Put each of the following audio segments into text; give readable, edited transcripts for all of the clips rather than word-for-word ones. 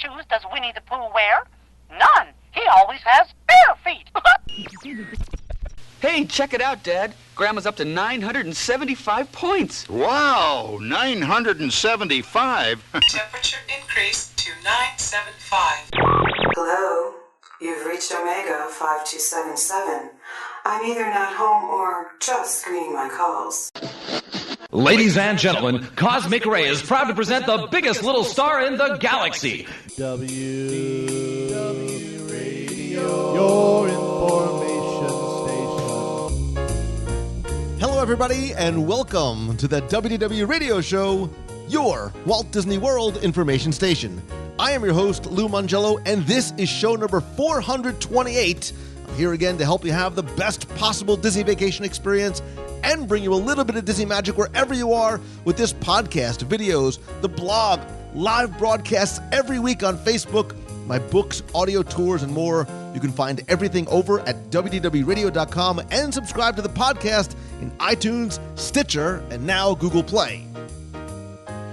shoes does Winnie the Pooh wear? None. He always has bare feet. Hey, check it out, Dad. Grandma's up to 975 points. Wow, 975? Temperature increase to 975. Hello, you've reached Omega 5277. I'm either not home or just screening my calls. Ladies and gentlemen, Cosmic Ray is proud to present the biggest little star in the galaxy. WDW Radio, your information station. Hello, everybody, and welcome to the WDW Radio Show, your Walt Disney World information station. I am your host, Lou Mangello, and this is show number 428. I'm here again to help you have the best possible Disney vacation experience and bring you a little bit of Disney magic wherever you are with this podcast, videos, the blog, live broadcasts every week on Facebook, my books, audio tours, and more. You can find everything over at WDWRadio.com and subscribe to the podcast in iTunes, Stitcher, and now Google Play.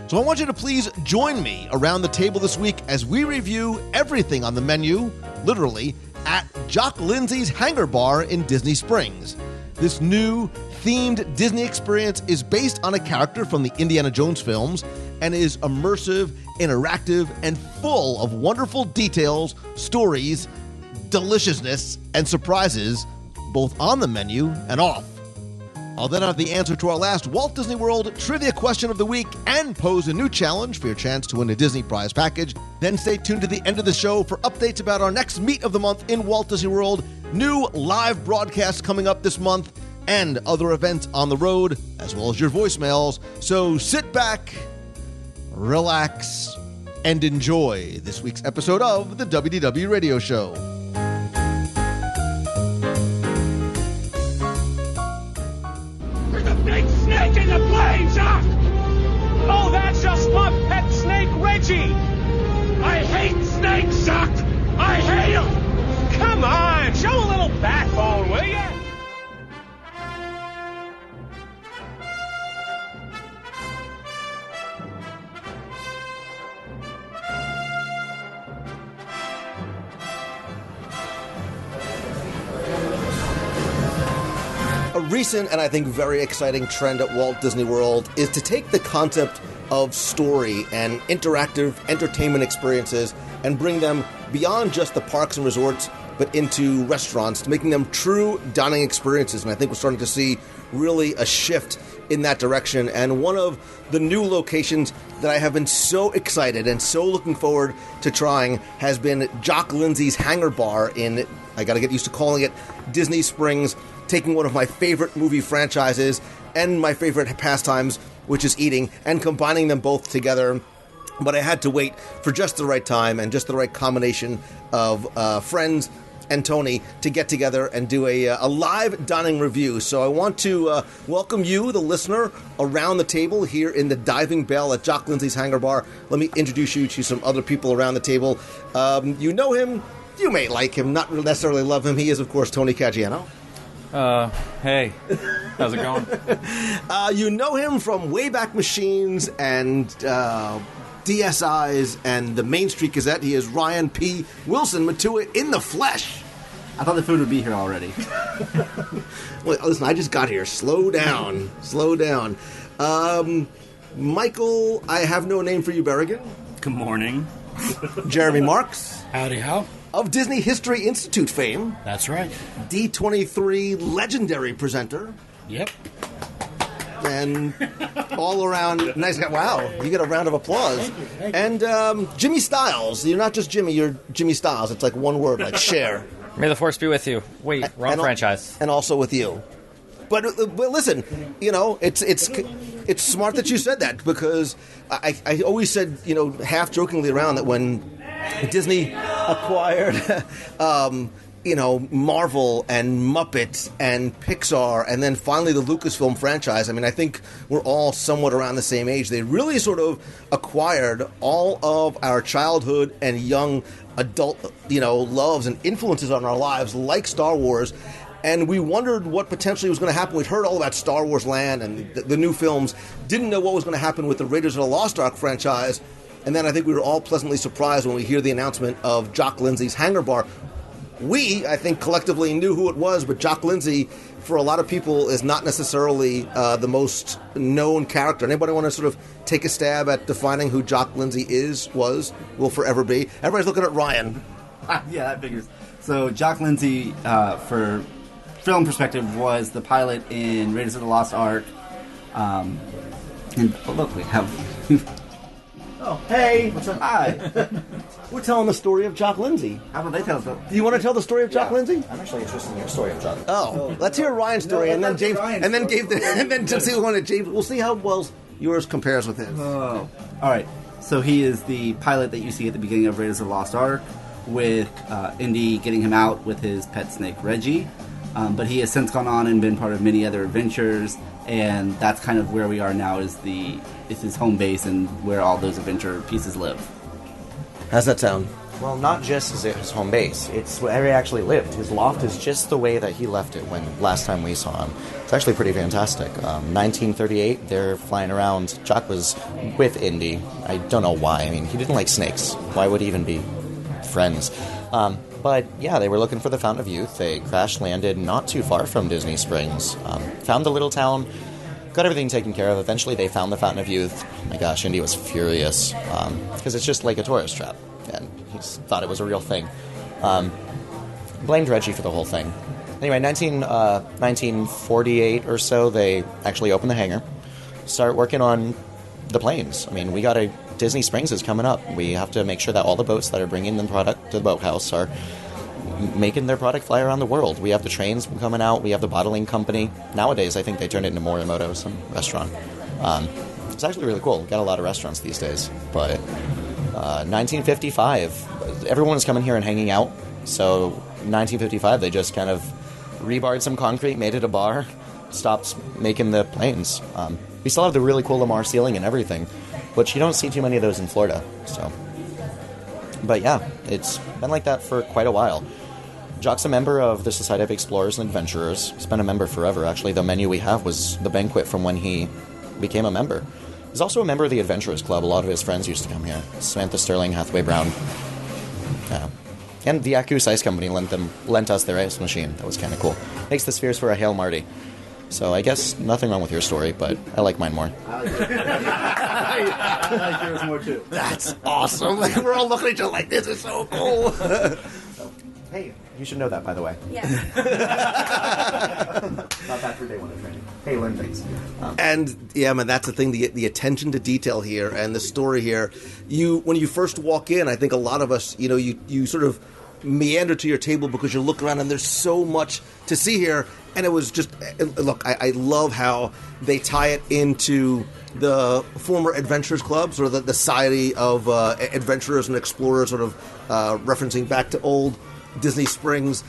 So I want you to please join me around the table this week as we review everything on the menu, literally, at Jock Lindsey's Hangar Bar in Disney Springs. This new themed Disney experience is based on a character from the Indiana Jones films and is immersive, interactive, and full of wonderful details, stories, deliciousness, and surprises, both on the menu and off. I'll then have the answer to our last Walt Disney World trivia question of the week and pose a new challenge for your chance to win a Disney prize package. Then stay tuned to the end of the show for updates about our next meet of the month in Walt Disney World, new live broadcasts coming up this month, and other events on the road, as well as your voicemails. So sit back, relax, and enjoy this week's episode of the WDW Radio Show. There's a big snake in the plane, Jock! Oh, that's just my pet snake, Reggie! I hate snakes, Jock! I hate them! Come on, show a little backbone, will ya? A recent and I think very exciting trend at Walt Disney World is to take the concept of story and interactive entertainment experiences and bring them beyond just the parks and resorts, but into restaurants, making them true dining experiences. And I think we're starting to see really a shift in that direction. And one of the new locations that I have been so excited and so looking forward to trying has been Jock Lindsey's Hangar Bar in, I gotta get used to calling it, Disney Springs, taking one of my favorite movie franchises and my favorite pastimes, which is eating, and combining them both together. But I had to wait for just the right time and just the right combination of friends and Tony to get together and do a live dining review. So I want to welcome you, the listener, around the table here in the Diving Bell at Jock Lindsey's Hangar Bar. Let me introduce you to some other people around the table. You know him. You may like him, not necessarily love him. He is, of course, Tony Caggiano. Hey, how's it going? You know him from Wayback Machines and DSIs and the Main Street Gazette. He is Ryan P. Wilson Matua in the flesh. I thought the food would be here already. Well, listen, I just got here. Slow down. Slow down. Michael, I have no name for you, Berrigan. Good morning. Jeremy Marks. Howdy, how? Of Disney History Institute fame. That's right. D23 legendary presenter. Yep. And all around nice guy. Wow, you get a round of applause. Thank you. And Jimmy Styles. You're not just Jimmy, you're Jimmy Styles. It's like one word, like share. May the force be with you. Wait, wrong franchise. And also with you. But listen, you know, it's smart that you said that, because I always said, you know, half jokingly around that when Disney acquired you know, Marvel and Muppet and Pixar, and then finally the Lucasfilm franchise. I mean, I think we're all somewhat around the same age. They really sort of acquired all of our childhood and young adult, you know, loves and influences on our lives, like Star Wars. And we wondered what potentially was going to happen. We'd heard all about Star Wars Land and the new films. Didn't know what was going to happen with the Raiders of the Lost Ark franchise. And then I think we were all pleasantly surprised when we hear the announcement of Jock Lindsey's Hangar Bar. We, I think, collectively knew who it was, but Jock Lindsey, for a lot of people, is not necessarily the most known character. Anybody want to sort of take a stab at defining who Jock Lindsey will forever be? Everybody's looking at Ryan. Yeah, that figures. So Jock Lindsey, for film perspective, was the pilot in Raiders of the Lost Ark. And look, we have... Oh, hey! What's up? Hi! We're telling the story of Jock Lindsey. How about they tell us? Do you want to tell the story of Jock Lindsey? I'm actually interested in your story of Jock. Oh, let's hear Ryan's story, and then James, and then to see one of James. We'll see how well yours compares with his. Oh, all right. So he is the pilot that you see at the beginning of Raiders of the Lost Ark, with Indy getting him out with his pet snake Reggie. But he has since gone on and been part of many other adventures, and that's kind of where we are now. Is his home base and where all those adventure pieces live. How's that sound? Well, not just is it his home base, it's where he actually lived. His loft is just the way that he left it when last time we saw him. It's actually pretty fantastic. 1938, they're flying around. Jock was with Indy. I don't know why. I mean, he didn't like snakes. Why would he even be friends? But yeah, they were looking for the Fountain of Youth. They crash-landed not too far from Disney Springs. Found the little town, got everything taken care of. Eventually they found the Fountain of Youth. Oh my gosh, Indy was furious, because it's just like a tourist trap, and he just thought it was a real thing. Blamed Reggie for the whole thing. Anyway, 1948 or so, they actually opened the hangar, start working on the planes. I mean, we got a Disney Springs is coming up. We have to make sure that all the boats that are bringing the product to the boathouse are making their product fly around the world. We have the trains coming out. We have the bottling company. Nowadays, I think they turned it into Morimoto, some restaurant. It's actually really cool. Got a lot of restaurants these days. But 1955, everyone was coming here and hanging out. So 1955, they just kind of rebarred some concrete, made it a bar, stopped making the planes. We still have the really cool Lamar ceiling and everything, but you don't see too many of those in Florida. So, but yeah, it's been like that for quite a while. Jock's a member of the Society of Explorers and Adventurers. He's been a member forever, actually. The menu we have was the banquet from when he became a member. He's also a member of the Adventurers Club. A lot of his friends used to come here. Samantha Sterling, Hathaway Brown. Yeah. And the Yaku's Ice Company lent us their ice machine. That was kind of cool. Makes the spheres for a Hail Marty. So I guess nothing wrong with your story, but I like mine more. I like yours more too. That's awesome. Like, we're all looking at each other like, this is so cool. Hey, you should know that, by the way. Yeah. Not bad for day one of training. Hey, learn things. And yeah, man, that's the thing. The attention to detail here and the story here. When you first walk in, I think a lot of us, you sort of meander to your table because you look around and there's so much to see here. And it was just, look, I love how they tie it into the former Adventurers Club, sort of the Society of Adventurers and Explorers, sort of referencing back to old Disney Springs,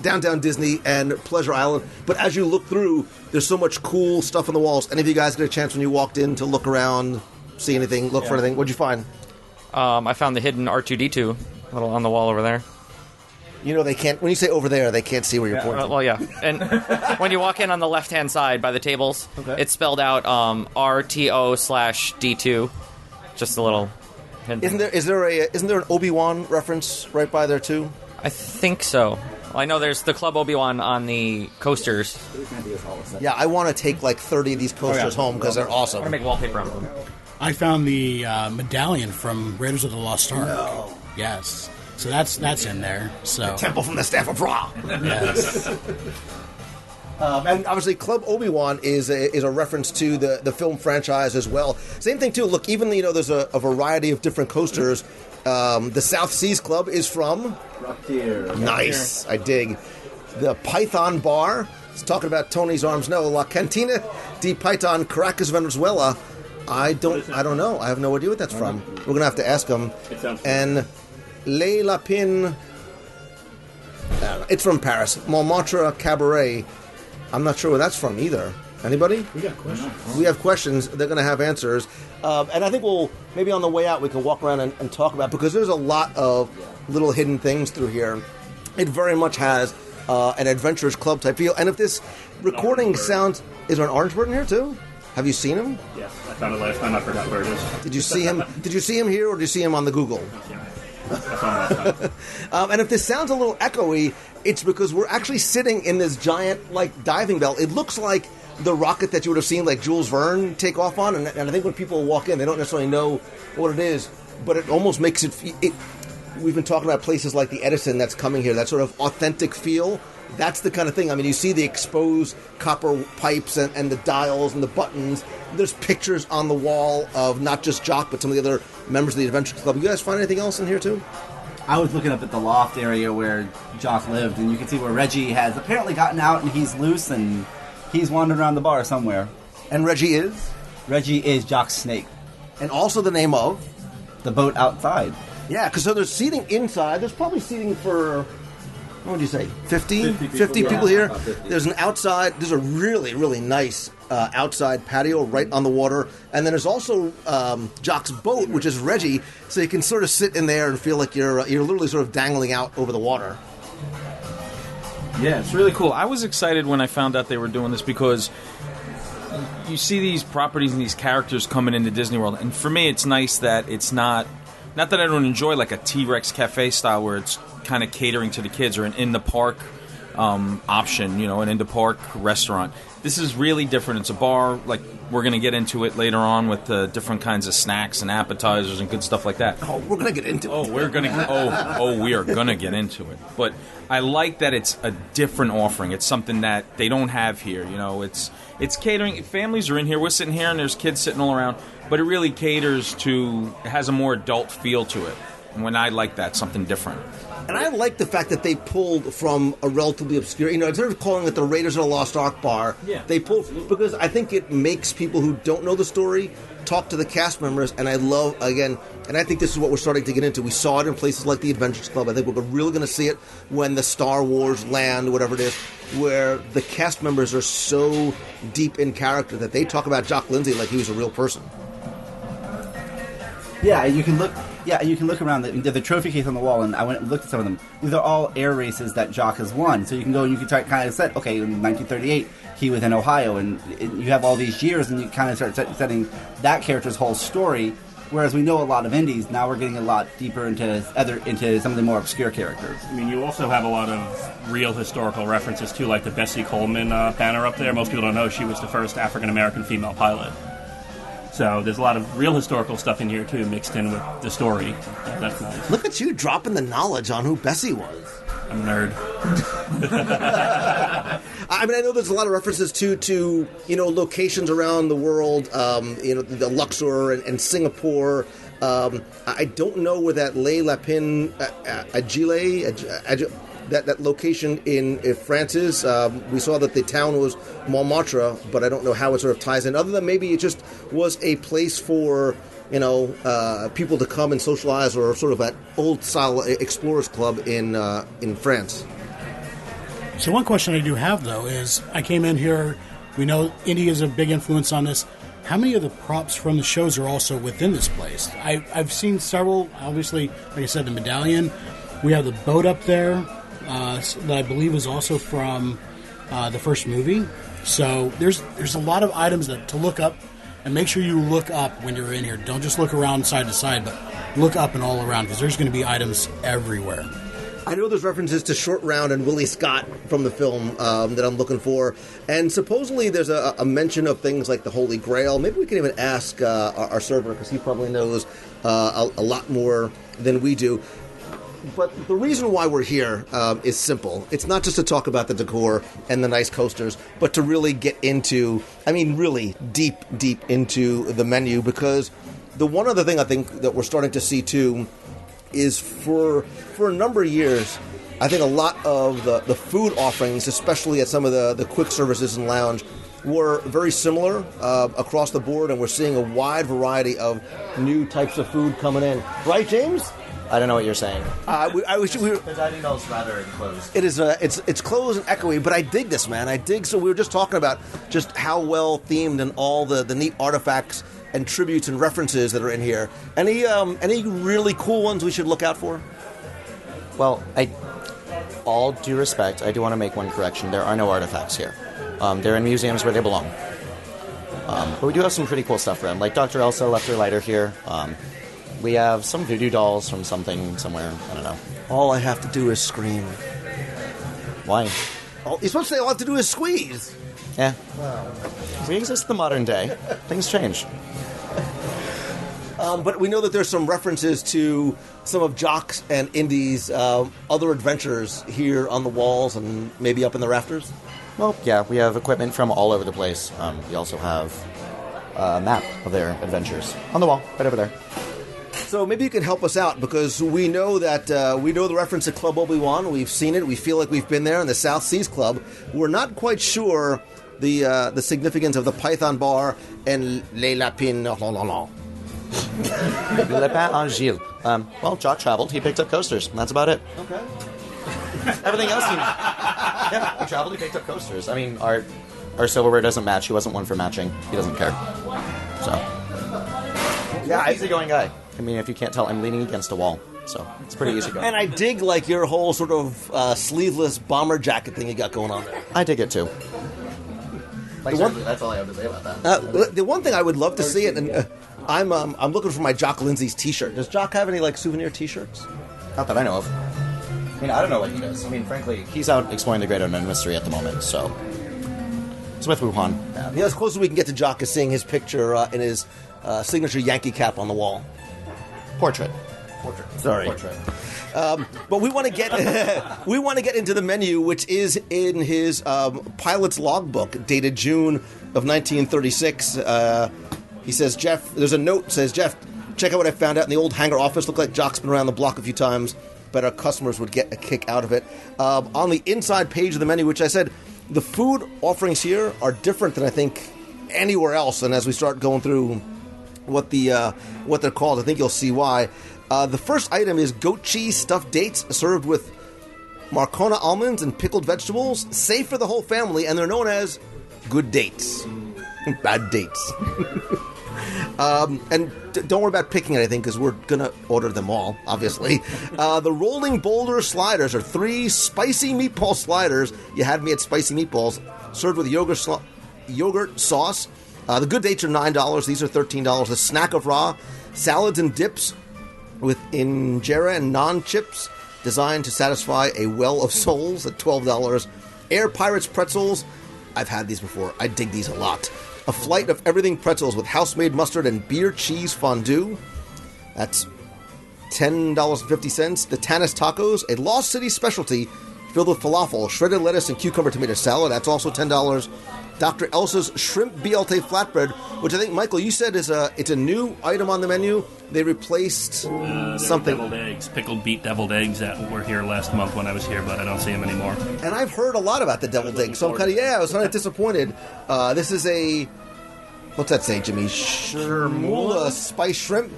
Downtown Disney and Pleasure Island. But as you look through, there's so much cool stuff on the walls. Any of you guys get a chance when you walked in to look around, see anything, look for anything? What'd you find? I found the hidden R2-D2 little on the wall over there. They can't, when you say over there, they can't see where you're pointing. Well, yeah. And when you walk in on the left-hand side by the tables, it's spelled out RTO/D2. Just a little hint. Isn't there an Obi-Wan reference right by there, too? I think so. Well, I know there's the Club Obi-Wan on the coasters. Yeah, I want to take like 30 of these coasters home because they're awesome. I'm going to make wallpaper on them. I found the medallion from Raiders of the Lost Ark. No. Yes. So that's in there. So the Temple from the Staff of Ra. Yes. And obviously, Club Obi-Wan is a reference to the film franchise as well. Same thing too. Look, even there's a variety of different coasters. The South Seas Club is from Rocketeer. Nice, I dig. The Python Bar. It's talking about Tony's Arms. No, La Cantina de Python Caracas, Venezuela. I don't know. I have no idea what that's from. We're gonna have to ask them. And Le Lapin. It's from Paris. Montmartre Cabaret. I'm not sure where that's from either. Anybody? We got questions. We have questions. They're going to have answers. And I think maybe on the way out, we can walk around and talk about, because there's a lot of little hidden things through here. It very much has an Adventurers Club type feel. And if this recording sounds... Is there an orange bird in here, too? Have you seen him? Yes, I found it last time. I forgot where it is. Did you see him? Did you see him here, or did you see him on the Google? And if this sounds a little echoey, it's because we're actually sitting in this giant, like, diving bell. It looks like the rocket that you would have seen, like, Jules Verne take off on, and I think when people walk in, they don't necessarily know what it is, but it almost makes it. We've been talking about places like the Edison that's coming here, that sort of authentic feel. That's the kind of thing. I mean, you see the exposed copper pipes and the dials and the buttons. There's pictures on the wall of not just Jock, but some of the other members of the Adventure Club. You guys find anything else in here, too? I was looking up at the loft area where Jock lived, and you can see where Reggie has apparently gotten out, and he's loose, and he's wandering around the bar somewhere. And Reggie is? Reggie is Jock's snake. And also the name of? The boat outside. Yeah, because so there's seating inside. There's probably seating for... What would you say? 50 people here. There's an outside. There's a really, really nice outside patio right on the water. And then there's also Jock's boat, which is Reggie. So you can sort of sit in there and feel like you're literally sort of dangling out over the water. Yeah, it's really cool. I was excited when I found out they were doing this because you see these properties and these characters coming into Disney World. And for me, it's nice that it's not that I don't enjoy like a T-Rex cafe style where it's kind of catering to the kids or an in-the-park option, an in-the-park restaurant. This is really different. It's a bar, like we're going to get into it later on with different kinds of snacks and appetizers and good stuff like that. Oh, we're going to get into it. We are going to get into it. But I like that it's a different offering. It's something that they don't have here. It's catering. Families are in here. We're sitting here and there's kids sitting all around. But it really caters to, it has a more adult feel to it. And when I like that, something different. And I like the fact that they pulled from a relatively obscure, instead of calling it the Raiders of the Lost Ark bar, they pulled, because I think it makes people who don't know the story talk to the cast members, and I love, again, and I think this is what we're starting to get into. We saw it in places like the Adventures Club. I think we're really going to see it when the Star Wars land, whatever it is, where the cast members are so deep in character that they talk about Jock Lindsey like he was a real person. Yeah, you can look around the trophy case on the wall, and I went and looked at some of them. These are all air races that Jock has won. So you can go and you can kind of set, okay, in 1938, he was in Ohio, and you have all these years, and you kind of start setting that character's whole story. Whereas we know a lot of indies, now we're getting a lot deeper into some of the more obscure characters. I mean, you also have a lot of real historical references too, like the Bessie Coleman banner up there. Most people don't know she was the first African-American female pilot. So there's a lot of real historical stuff in here, too, mixed in with the story. That's nice. Look at you dropping the knowledge on who Bessie was. I'm a nerd. I mean, I know there's a lot of references to locations around the world, the Luxor and Singapore. I don't know where that Les Lapins Agile, that location in France is. We saw that the town was Montmartre, but I don't know how it sort of ties in, other than maybe it just was a place for people to come and socialize, or sort of an old-style explorers club in France. So one question I do have, though, is I came in here, we know Indy is a big influence on this. How many of the props from the shows are also within this place? I've seen several, obviously, like I said, the medallion. We have the boat up there that I believe is also from the first movie. So there's a lot of items to look up, and make sure you look up when you're in here. Don't just look around side to side, but look up and all around, because there's going to be items everywhere. I know there's references to Short Round and Willie Scott from the film that I'm looking for. And supposedly there's a mention of things like the Holy Grail. Maybe we can even ask our server, because he probably knows a lot more than we do. But the reason why we're here is simple. It's not just to talk about the decor and the nice coasters, but to really get into, really deep into the menu. Because the one other thing I think that we're starting to see, too, is for a number of years, I think a lot of the food offerings, especially at some of the quick services and lounge, were very similar across the board, and we're seeing a wide variety of new types of food coming in. Right, James? I don't know what you're saying. The dining hall's rather enclosed. It is. It's closed and echoey, but I dig this, man. I dig. So we were just talking about just how well themed and all the neat artifacts and tributes and references that are in here. Any really cool ones we should look out for? Well, all due respect, I do want to make one correction. There are no artifacts here. They're in museums where they belong. But we do have some pretty cool stuff around. Like Dr. Elsa left her lighter here. We have some voodoo dolls from something somewhere. I don't know. All I have to do is scream. Why? You're supposed to say all I have to do is squeeze. Yeah. We exist in the modern day. Things change. But we know that there's some references to some of Jock's and Indy's other adventures here on the walls and maybe up in the rafters. Well, yeah, we have equipment from all over the place. We also have a map of their adventures on the wall, right over there. So maybe you can help us out, because we know that we know the reference to Club Obi-Wan. We've seen it. We feel like we've been there in the South Seas Club. We're not quite sure the significance of the Python Bar and Les Lapins. Le Lapin Agile. Well, Jock traveled. He picked up coasters. And that's about it. Okay. Everything else, he traveled. He picked up coasters. I mean, our silverware doesn't match. He wasn't one for matching. He doesn't care. So, yeah, easygoing guy. I mean, if you can't tell, I'm leaning against a wall, so it's pretty easy going. And I dig like your whole sort of sleeveless bomber jacket thing you got going on there. I dig it too. That's all I have to say about that. The one thing I would love to see it, and I'm looking for my Jock Lindsey's T-shirt. Does Jock have any like souvenir T-shirts? Not that I know of. I mean, I don't know what he does. I mean, frankly, he's out exploring the Great Unknown Mystery at the moment, so it's with Wuhan. Yeah, as close as we can get to Jock is seeing his picture in his signature Yankee cap on the wall. Portrait. Sorry. Portrait. But we want to get into the menu, which is in his pilot's logbook, dated June of 1936. He says, Jeff, there's a note that says, Jeff, check out what I found out in the old Hangar office. Looked like Jock's been around the block a few times, but our customers would get a kick out of it. On the inside page of the menu, which I said, the food offerings here are different than I think anywhere else. And as we start going through what they're called, I think you'll see why. The first item is goat cheese stuffed dates served with Marcona almonds and pickled vegetables, safe for the whole family, and they're known as good dates. Bad dates. And don't worry about picking anything, because we're going to order them all, obviously. The Rolling Boulder sliders are 3 spicy meatball sliders. You had me at spicy meatballs, served with yogurt sauce. The good dates are $9. These are $13. A snack of raw salads and dips with injera and naan chips, designed to satisfy a well of souls at $12. Air Pirates pretzels. I've had these before. I dig these a lot. A flight of everything pretzels with house-made mustard and beer cheese fondue. That's $10.50. The Tanis tacos, a Lost City specialty filled with falafel, shredded lettuce, and cucumber tomato salad. That's also $10. Dr. Elsa's shrimp BLT flatbread, which I think, Michael, you said it's a new item on the menu. They replaced something. Deviled eggs, pickled beet deviled eggs that were here last month when I was here, but I don't see them anymore. And I've heard a lot about the deviled eggs, so I was kind of disappointed. This is what's that say, Jimmy? Shermula spiced shrimp,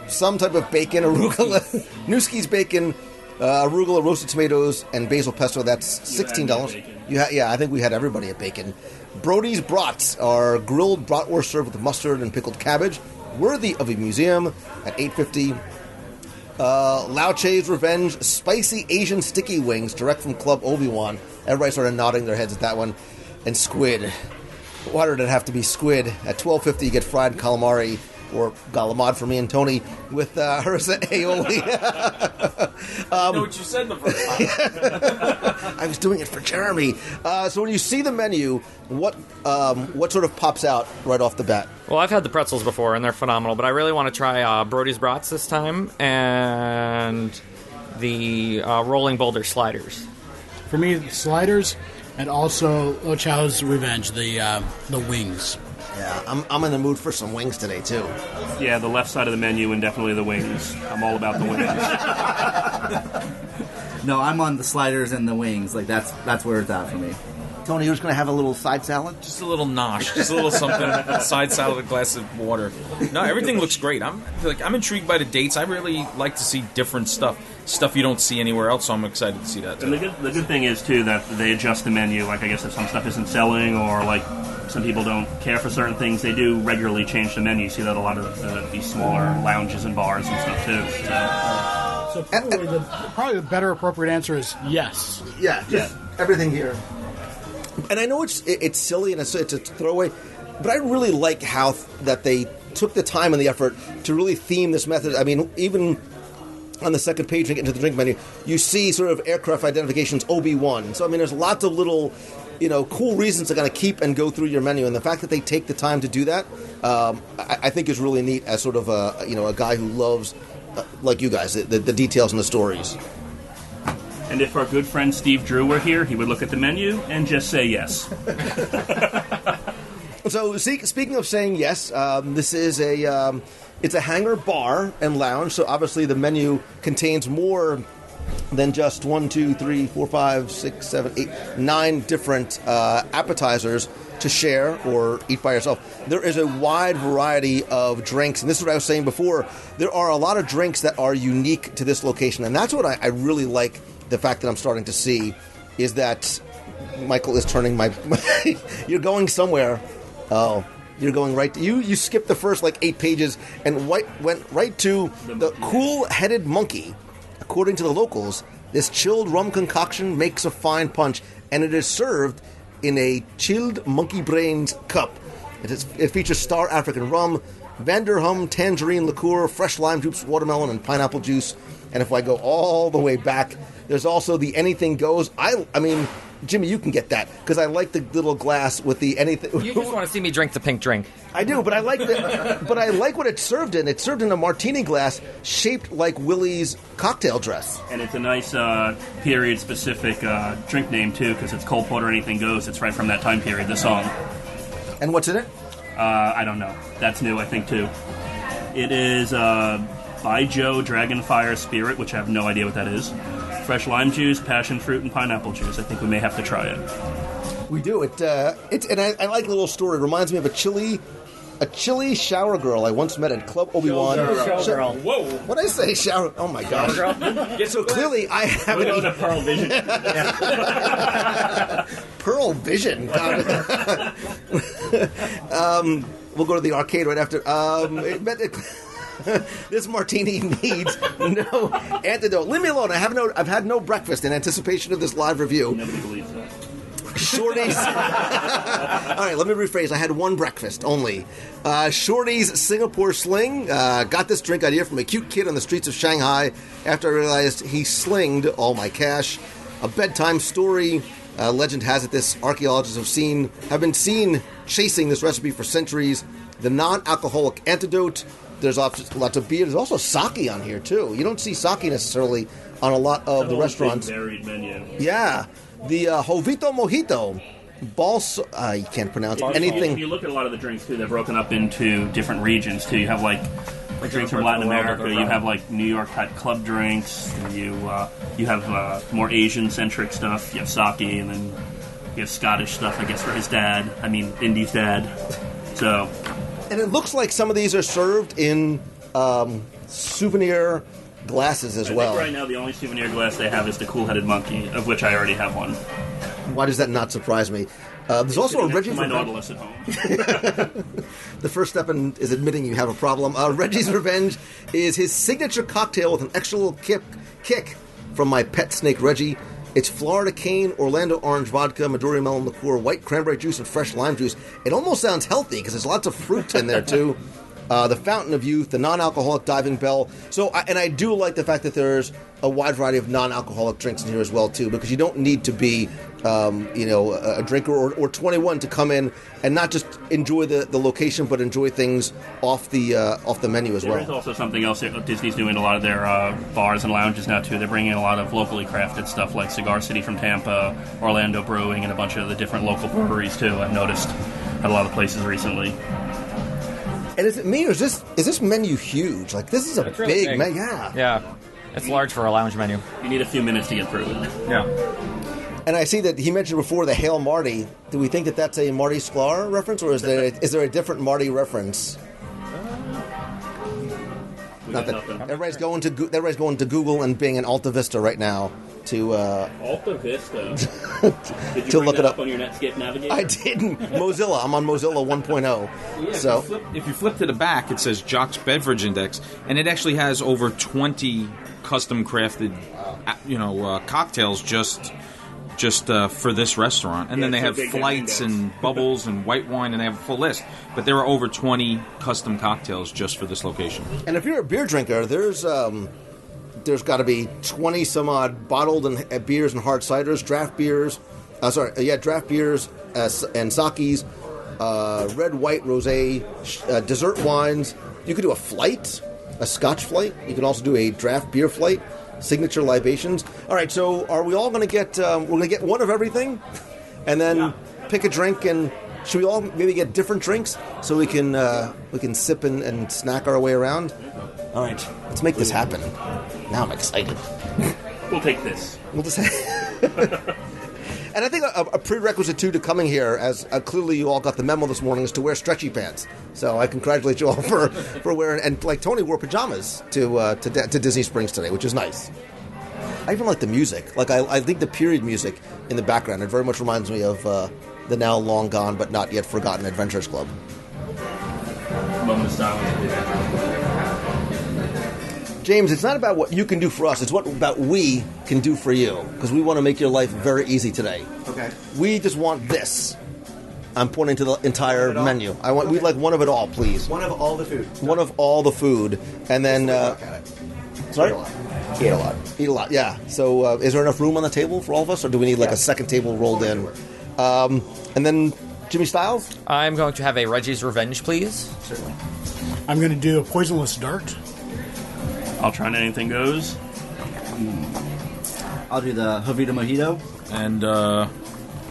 some type of bacon, arugula, Newski's bacon, arugula, roasted tomatoes, and basil pesto. That's $16. I think we had everybody at bacon. Brody's brats are grilled bratwurst served with mustard and pickled cabbage, worthy of a museum at $8.50. Lao Che's Revenge spicy Asian sticky wings, direct from Club Obi-Wan. Everybody started nodding their heads at that one. And squid. Why did it have to be squid? At $12.50 you get fried calamari, or galamad for me and Tony, with harissa aioli. I know what you said the first time. I was doing it for Jeremy. So when you see the menu, what sort of pops out right off the bat? Well, I've had the pretzels before, and they're phenomenal, but I really want to try Brody's brats this time, and the Rolling Boulder sliders. For me, the sliders, and also Lo Chow's Revenge, the wings. Yeah, I'm in the mood for some wings today, too. Yeah, the left side of the menu and definitely the wings. I'm all about the wings. No, I'm on the sliders and the wings. Like, that's where it's at for me. Tony, you're just going to have a little side salad? Just a little nosh. Just a little something. A side salad, a glass of water. No, everything looks great. I'm intrigued by the dates. I really like to see different stuff you don't see anywhere else, so I'm excited to see that, too. And the good thing is, too, that they adjust the menu. Like, I guess if some stuff isn't selling, or, like, some people don't care for certain things, they do regularly change the menu. You see that a lot of these smaller lounges and bars and stuff, too. So probably the better appropriate answer is yes. Yeah, just everything here. And I know it's silly and it's a throwaway, but I really like how that they took the time and the effort to really theme this method. I mean, even on the second page, when you get into the drink menu, you see sort of aircraft identifications OB1. So, I mean, there's lots of little, cool reasons to kind of keep and go through your menu. And the fact that they take the time to do that, I think is really neat as sort of a guy who loves, like you guys, the details and the stories. And if our good friend Steve Drew were here, he would look at the menu and just say yes. So, speaking of saying yes, this is it's a Hangar bar and lounge, so obviously the menu contains more than just 9 different appetizers to share or eat by yourself. There is a wide variety of drinks, and this is what I was saying before. There are a lot of drinks that are unique to this location, and that's what I really like, the fact that I'm starting to see, is that Michael is turning my... You're going somewhere. Oh, you're going right... You skipped the first, 8 pages and went right to the cool-headed monkey. According to the locals, this chilled rum concoction makes a fine punch, and it is served in a chilled monkey brains cup. It features Star African rum, Vanderhum tangerine liqueur, fresh lime juice, watermelon, and pineapple juice. And if I go all the way back, there's also the anything goes. I mean... Jimmy, you can get that, because I like the little glass with the anything. You just want to see me drink the pink drink. I do, but I like but I like what it's served in. It's served in a martini glass shaped like Willie's cocktail dress. And it's a nice period-specific drink name, too, because it's Cole Porter Anything Goes. It's right from that time period, the song. And what's in it? I don't know. That's new, I think, too. It is By Joe Dragonfire Spirit, which I have no idea what that is. Fresh lime juice, passion fruit, and pineapple juice. I think we may have to try it. We do. And I like the little story. It reminds me of a chilly shower girl I once met at Club Obi-Wan. Shower girl. Whoa. What did I say? Shower. Oh my gosh. So clearly I haven't. We'll go to Pearl Vision. Pearl Vision. We'll go to the arcade right after. This martini needs no antidote. Leave me alone. I've had no breakfast in anticipation of this live review. Nobody believes that. Shorty's. All right, let me rephrase. I had one breakfast only. Shorty's Singapore Sling. Got this drink idea from a cute kid on the streets of Shanghai after I realized he slinged all my cash. A bedtime story. Legend has it this archaeologists have been seen chasing this recipe for centuries. The non-alcoholic antidote. There's lots of beer. There's also sake on here, too. You don't see sake necessarily on a lot of the restaurants. Varied menu. Yeah. The Jovito Mojito. You can't pronounce anything. If you look at a lot of the drinks, too, they're broken up into different regions, too. You have, drinks from Latin America. You have, New York-type club drinks. And you have more Asian-centric stuff. You have sake, and then you have Scottish stuff, I guess, for his dad. I mean, Indy's dad. So... And it looks like some of these are served in souvenir glasses as well. I think right now the only souvenir glass they have is the Cool-Headed Monkey, of which I already have one. Why does that not surprise me? There's also a Reggie's my Revenge. Nautilus at home. The first step is admitting you have a problem. Reggie's Revenge is his signature cocktail with an extra little kick from my pet snake Reggie. It's Florida cane, Orlando orange vodka, Midori melon liqueur, white cranberry juice, and fresh lime juice. It almost sounds healthy because there's lots of fruit in there too. The Fountain of Youth, the non-alcoholic Diving Bell. So, I do like the fact that there's a wide variety of non-alcoholic drinks in here as well too, because you don't need to be, a drinker or 21 to come in and not just enjoy the location, but enjoy things off the menu as well. There is also something else that Disney's doing in a lot of their bars and lounges now too. They're bringing in a lot of locally crafted stuff like Cigar City from Tampa, Orlando Brewing, and a bunch of the different local breweries too. I've noticed at a lot of places recently. And is it me, or is this menu huge? This is a big menu. Yeah. Yeah. It's large for a lounge menu. You need a few minutes to get through it. Yeah. And I see that he mentioned before the Hail Marty. Do we think that that's a Marty Sklar reference, or is there a different Marty reference? Not that everybody's going to Google and Bing and Alta Vista right now to Alta Vista. Did you to look it up on your Netscape Navigator? I didn't. Mozilla. I'm on Mozilla 1.0. Yeah, so if you flip to the back, it says Jock's Beverage Index, and it actually has over 20 custom crafted, cocktails just just for this restaurant. And then they it's a have big flights index. and bubbles and white wine, and they have a full list. But there are over 20 custom cocktails just for this location. And if you're a beer drinker, there's got to be 20 some odd bottled and beers and hard ciders, draft beers, draft beers and sakis, red, white, rosé, dessert wines. You could do a flight, a Scotch flight. You can also do a draft beer flight, signature libations. All right, so are we all going to get? We're going to get one of everything, and then pick a drink. And should we all maybe get different drinks so we can sip and snack our way around? All right, let's make this happen. Now I'm excited. We'll take this. We'll just. And I think a prerequisite, too, to coming here, as clearly you all got the memo this morning, is to wear stretchy pants. So I congratulate you all for wearing, and like Tony wore pajamas to Disney Springs today, which is nice. I even like the music. Like I think the period music in the background, it very much reminds me of the now long gone but not yet forgotten Adventurers Club. Moment of silence. James, it's not about what you can do for us. It's what about we can do for you. Because we want to make your life very easy today. Okay. We just want this. I'm pointing to the entire menu. We'd like one of it all, please. One of all the food. One of all the food. And then... sorry? Eat a lot. Eat a lot, yeah. So is there enough room on the table for all of us? Or do we need a second table rolled in? And then Jimmy Styles? I'm going to have a Reggie's Revenge, please. Certainly. I'm going to do a poisonless dart. I'll try and anything goes. I'll do the Jovita Mojito. And, I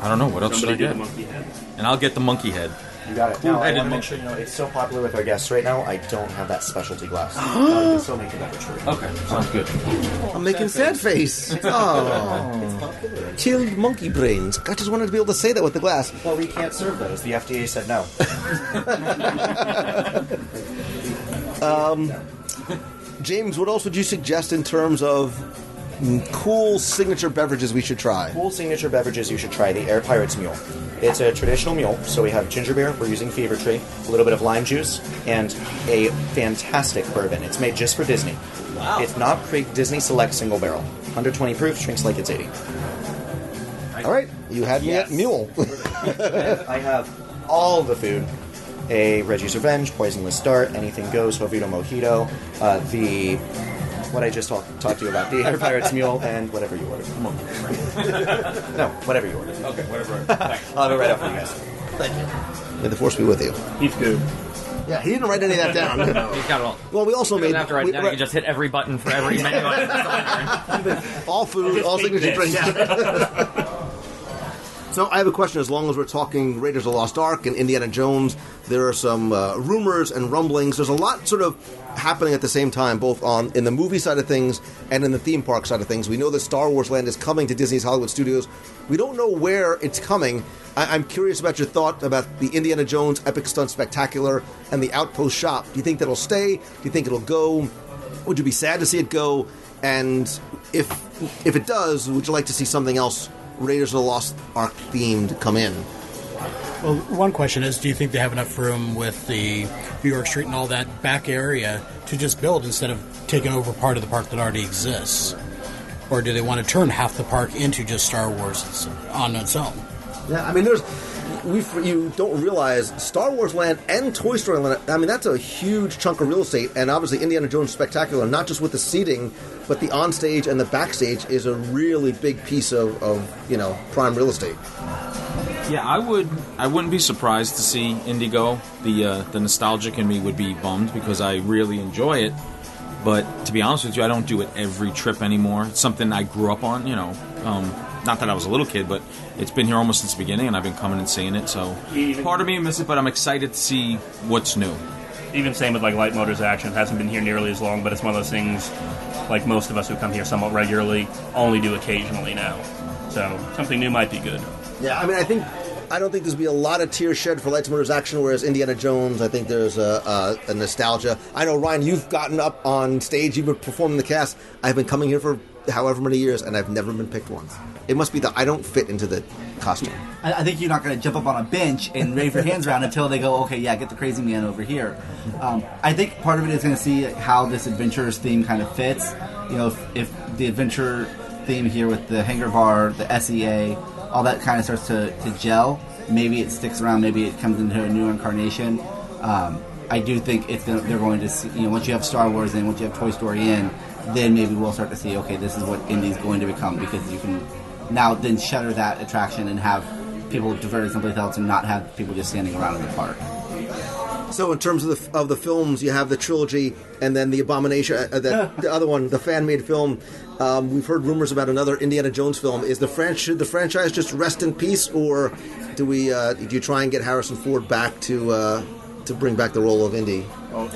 don't know, what else Somebody should I do get? the monkey head. And I'll get the monkey head. You got it. Cool. Now, I I want didn't to make sure it's so popular with our guests right now, I don't have that specialty glass. You can still make a beverage for you. Okay, sounds good. I'm making sad face. Oh. Chilled monkey brains. I just wanted to be able to say that with the glass. Well, we can't serve those. The FDA said no. James, what else would you suggest in terms of cool signature beverages we should try? Cool signature beverages you should try. The Air Pirates Mule. It's a traditional mule, so we have ginger beer, we're using Fever Tree, a little bit of lime juice, and a fantastic bourbon. It's made just for Disney. Wow. It's not Disney Select single barrel. 120 proof, drinks like it's 80. All right, you had me at mule. I have all the food. A Reggie's Revenge, Poisonless Dart, Anything Goes, Jovita Mojito, what I just talked to you about, the Air Pirates Mule, and whatever you ordered. No, whatever you ordered. Okay, whatever. I'll have it right up for you guys. Thank you. May the force be with you. He's good. Yeah, he didn't write any of that down. He's got it all. Well, we also He made... doesn't have to write it down. You can just hit every button for every menu item. all food, all signature drinks. So I have a question. As long as we're talking Raiders of the Lost Ark and Indiana Jones, there are some rumors and rumblings. There's a lot sort of happening at the same time, both in the movie side of things and in the theme park side of things. We know that Star Wars Land is coming to Disney's Hollywood Studios. We don't know where it's coming. I'm curious about your thought about the Indiana Jones Epic Stunt Spectacular and the Outpost Shop. Do you think that'll stay? Do you think it'll go? Would you be sad to see it go? And if it does, would you like to see something else Raiders of the Lost Ark themed come in? Well, one question is, do you think they have enough room with the New York Street and all that back area to just build instead of taking over part of the park that already exists? Or do they want to turn half the park into just Star Wars on its own? Yeah, I mean, you don't realize Star Wars Land and Toy Story Land, I mean, that's a huge chunk of real estate, and obviously Indiana Jones Spectacular, not just with the seating, but the onstage and the backstage is a really big piece of prime real estate. Yeah, I wouldn't be surprised to see Indigo. The nostalgic in me would be bummed because I really enjoy it. But to be honest with you, I don't do it every trip anymore. It's something I grew up on, not that I was a little kid, but it's been here almost since the beginning, and I've been coming and seeing it. So part of me misses it, but I'm excited to see what's new. Even same with Light Motors Action. Hasn't been here nearly as long, but it's one of those things, like most of us who come here somewhat regularly, only do occasionally now. So something new might be good. Yeah, I mean, I don't think there's be a lot of tears shed for Lights Motors Action, whereas Indiana Jones, I think there's a nostalgia. I know, Ryan, you've gotten up on stage, you've been performing the cast. I've been coming here for however many years, and I've never been picked once. It must be that I don't fit into the costume. I think you're not going to jump up on a bench and wave your hands around until they go, okay, yeah, get the crazy man over here. I think part of it is going to see how this adventurers theme kind of fits. If the adventure theme here with the Hangar bar, the SEA, all that kind of starts to gel. Maybe it sticks around. Maybe it comes into a new incarnation. I do think they're going to see, once you have Star Wars in, once you have Toy Story in, then maybe we'll start to see, okay, this is what Indy's going to become, because you can now then shutter that attraction and have people diverted someplace else and not have people just standing around in the park. So in terms of the films, you have the trilogy, and then the Abomination, the other one, the fan-made film. We've heard rumors about another Indiana Jones film. Should the franchise just rest in peace, or do you try and get Harrison Ford back to bring back the role of Indy? Well,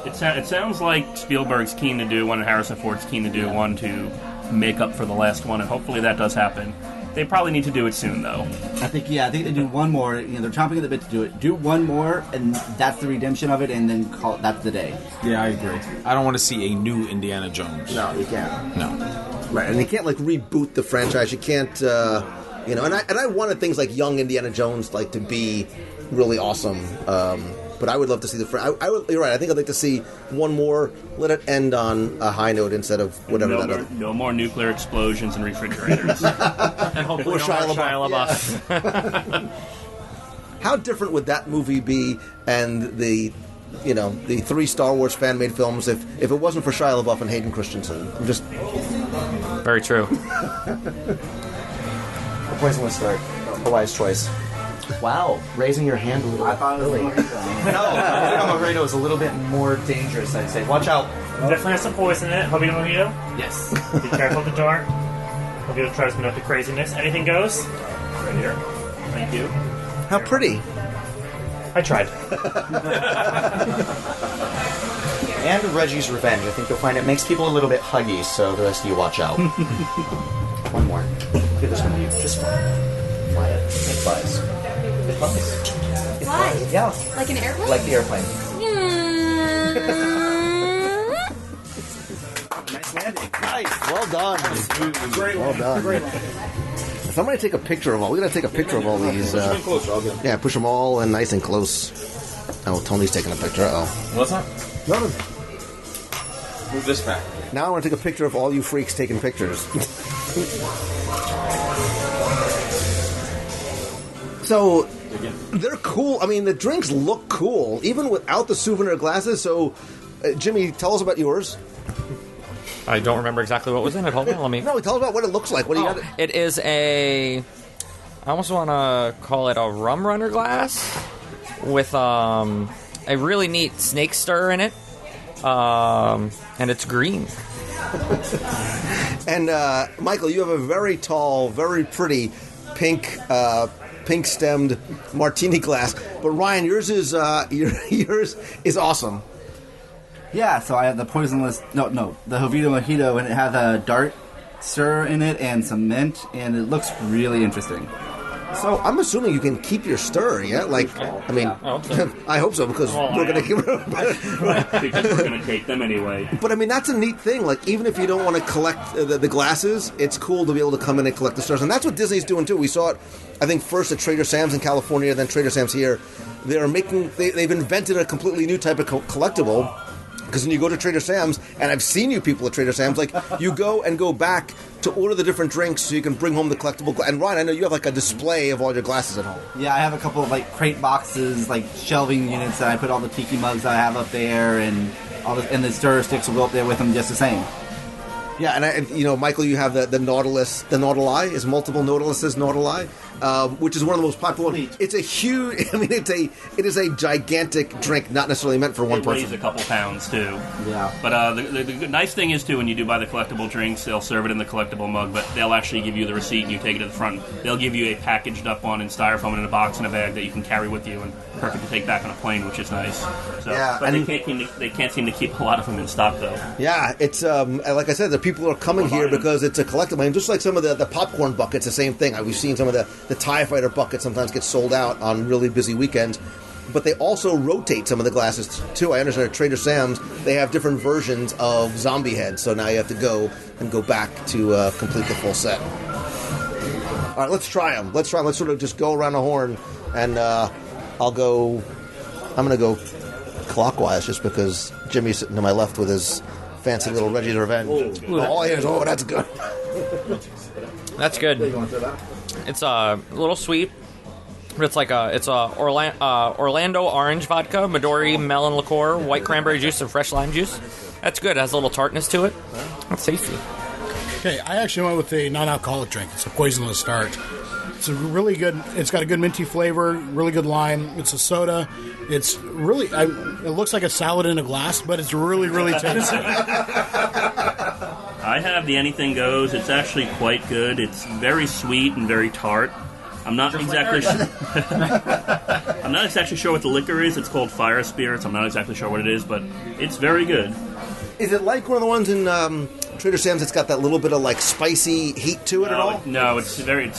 it sounds like Spielberg's keen to do one, and Harrison Ford's keen to do one to make up for the last one, and hopefully that does happen. They probably need to do it soon, though. I think they do one more. They're chomping at the bit to do it. Do one more, and that's the redemption of it, and then that's the day. Yeah, I agree. I don't want to see a new Indiana Jones. No, you can't. No. Right, and you can't reboot the franchise. You can't, and I wanted things like young Indiana Jones to be really awesome. But I would love to see you're right. I think I'd like to see one more. Let it end on a high note instead of whatever. No more nuclear explosions and refrigerators. And hopefully Shia LaBeouf. Yeah. How different would that movie be? And the 3 Star Wars fan-made films if it wasn't for Shia LaBeouf and Hayden Christensen. I'm just very true. What points want to start? A wise choice. Wow, raising your hand a little bit early. No, I'm afraid it was a little bit more dangerous, I'd say. Watch out. Definitely has some poison in it. Hope you don't mojito. Yes. Be careful at the door. Hope you don't try to spin up the craziness. Anything goes. Right here. Thank you. How pretty. I tried. And Reggie's Revenge. I think you'll find it makes people a little bit huggy, so the rest of you watch out. One more. Look at this one. This one. Fly it. It flies. It flies. It Flies? Yeah. Like an airplane? Like the airplane. Nice landing. Nice. Well done. Great. Well done. Great. Somebody take a picture of all. We gotta take a picture of all these. Push them in closer. I'll get them. Yeah, push them all in nice and close. Oh, Tony's taking a picture. What's that? Nothing. Move this back. Now I want to take a picture of all you freaks taking pictures. So, they're cool. I mean, the drinks look cool, even without the souvenir glasses. So, Jimmy, tell us about yours. I don't remember exactly what was in it. Hold on, let me... No, tell us about what it looks like. What do you got? It is I almost want to call it a rum runner glass with a really neat snake stir in it. And it's green. And, Michael, you have a very tall, very pretty pink-stemmed martini glass. But Ryan, yours is awesome. Yeah, so I have the poisonless, the Jovito Mojito, and it has a dart stir in it and some mint, and it looks really interesting. So I'm assuming you can keep your stir, yeah? I hope so, because we're going to because we're going to take them anyway. But I mean, that's a neat thing. Even if you don't want to collect the glasses, it's cool to be able to come in and collect the stars, and that's what Disney's doing too. We saw it, I think, first at Trader Sam's in California, then Trader Sam's here. They've invented a completely new type of collectible. Because when you go to Trader Sam's, and I've seen you people at Trader Sam's, you go back to order the different drinks so you can bring home the collectible. And Ryan, I know you have a display of all your glasses at home. Yeah, I have a couple of crate boxes, shelving units that I put all the tiki mugs that I have up there, and and the stir sticks will go up there with them just the same. Yeah, and Michael, you have the Nautilus, the Nautili, is multiple Nautiluses Nautili, which is one of the most popular ones. It's a huge, it is a gigantic drink, not necessarily meant for one person. It weighs a couple pounds too. Yeah. But the nice thing is too, when you do buy the collectible drinks, they'll serve it in the collectible mug, but they'll actually give you the receipt and you take it to the front. They'll give you a packaged up one in styrofoam in a box in a bag that you can carry with you and perfect to take back on a plane, which is nice. So, yeah, but they can't seem to keep a lot of them in stock though. Yeah, it's like I said, the people are coming here because it's a collectible. And just like some of the popcorn buckets, the same thing. We've seen some of the TIE Fighter buckets sometimes get sold out on really busy weekends. But they also rotate some of the glasses too. I understand at Trader Sam's they have different versions of zombie heads, so now you have to go back to complete the full set. All right, let's try them. Let's sort of just go around the horn, and I'm going to go clockwise just because Jimmy's sitting to my left with his fancy little Reggie's Revenge. All I hear is, oh, that's good. That's good. It's a little sweet, but it's like Orlando orange vodka, Midori melon liqueur, white cranberry juice, and fresh lime juice. That's good. It has a little tartness to it. That's tasty. Okay, I actually went with a non-alcoholic drink. It's a poisonless start. It's a really good. It's got a good minty flavor, really good lime. It's a soda. It's really. It looks like a salad in a glass, but it's really, really tasty. I have the Anything Goes. It's actually quite good. It's very sweet and very tart. I'm not exactly sure what the liquor is. It's called Fire Spirits. I'm not exactly sure what it is, but it's very good. Is it like one of the ones in Trader Sam's that's got that little bit of like spicy heat to it at all? No, it's very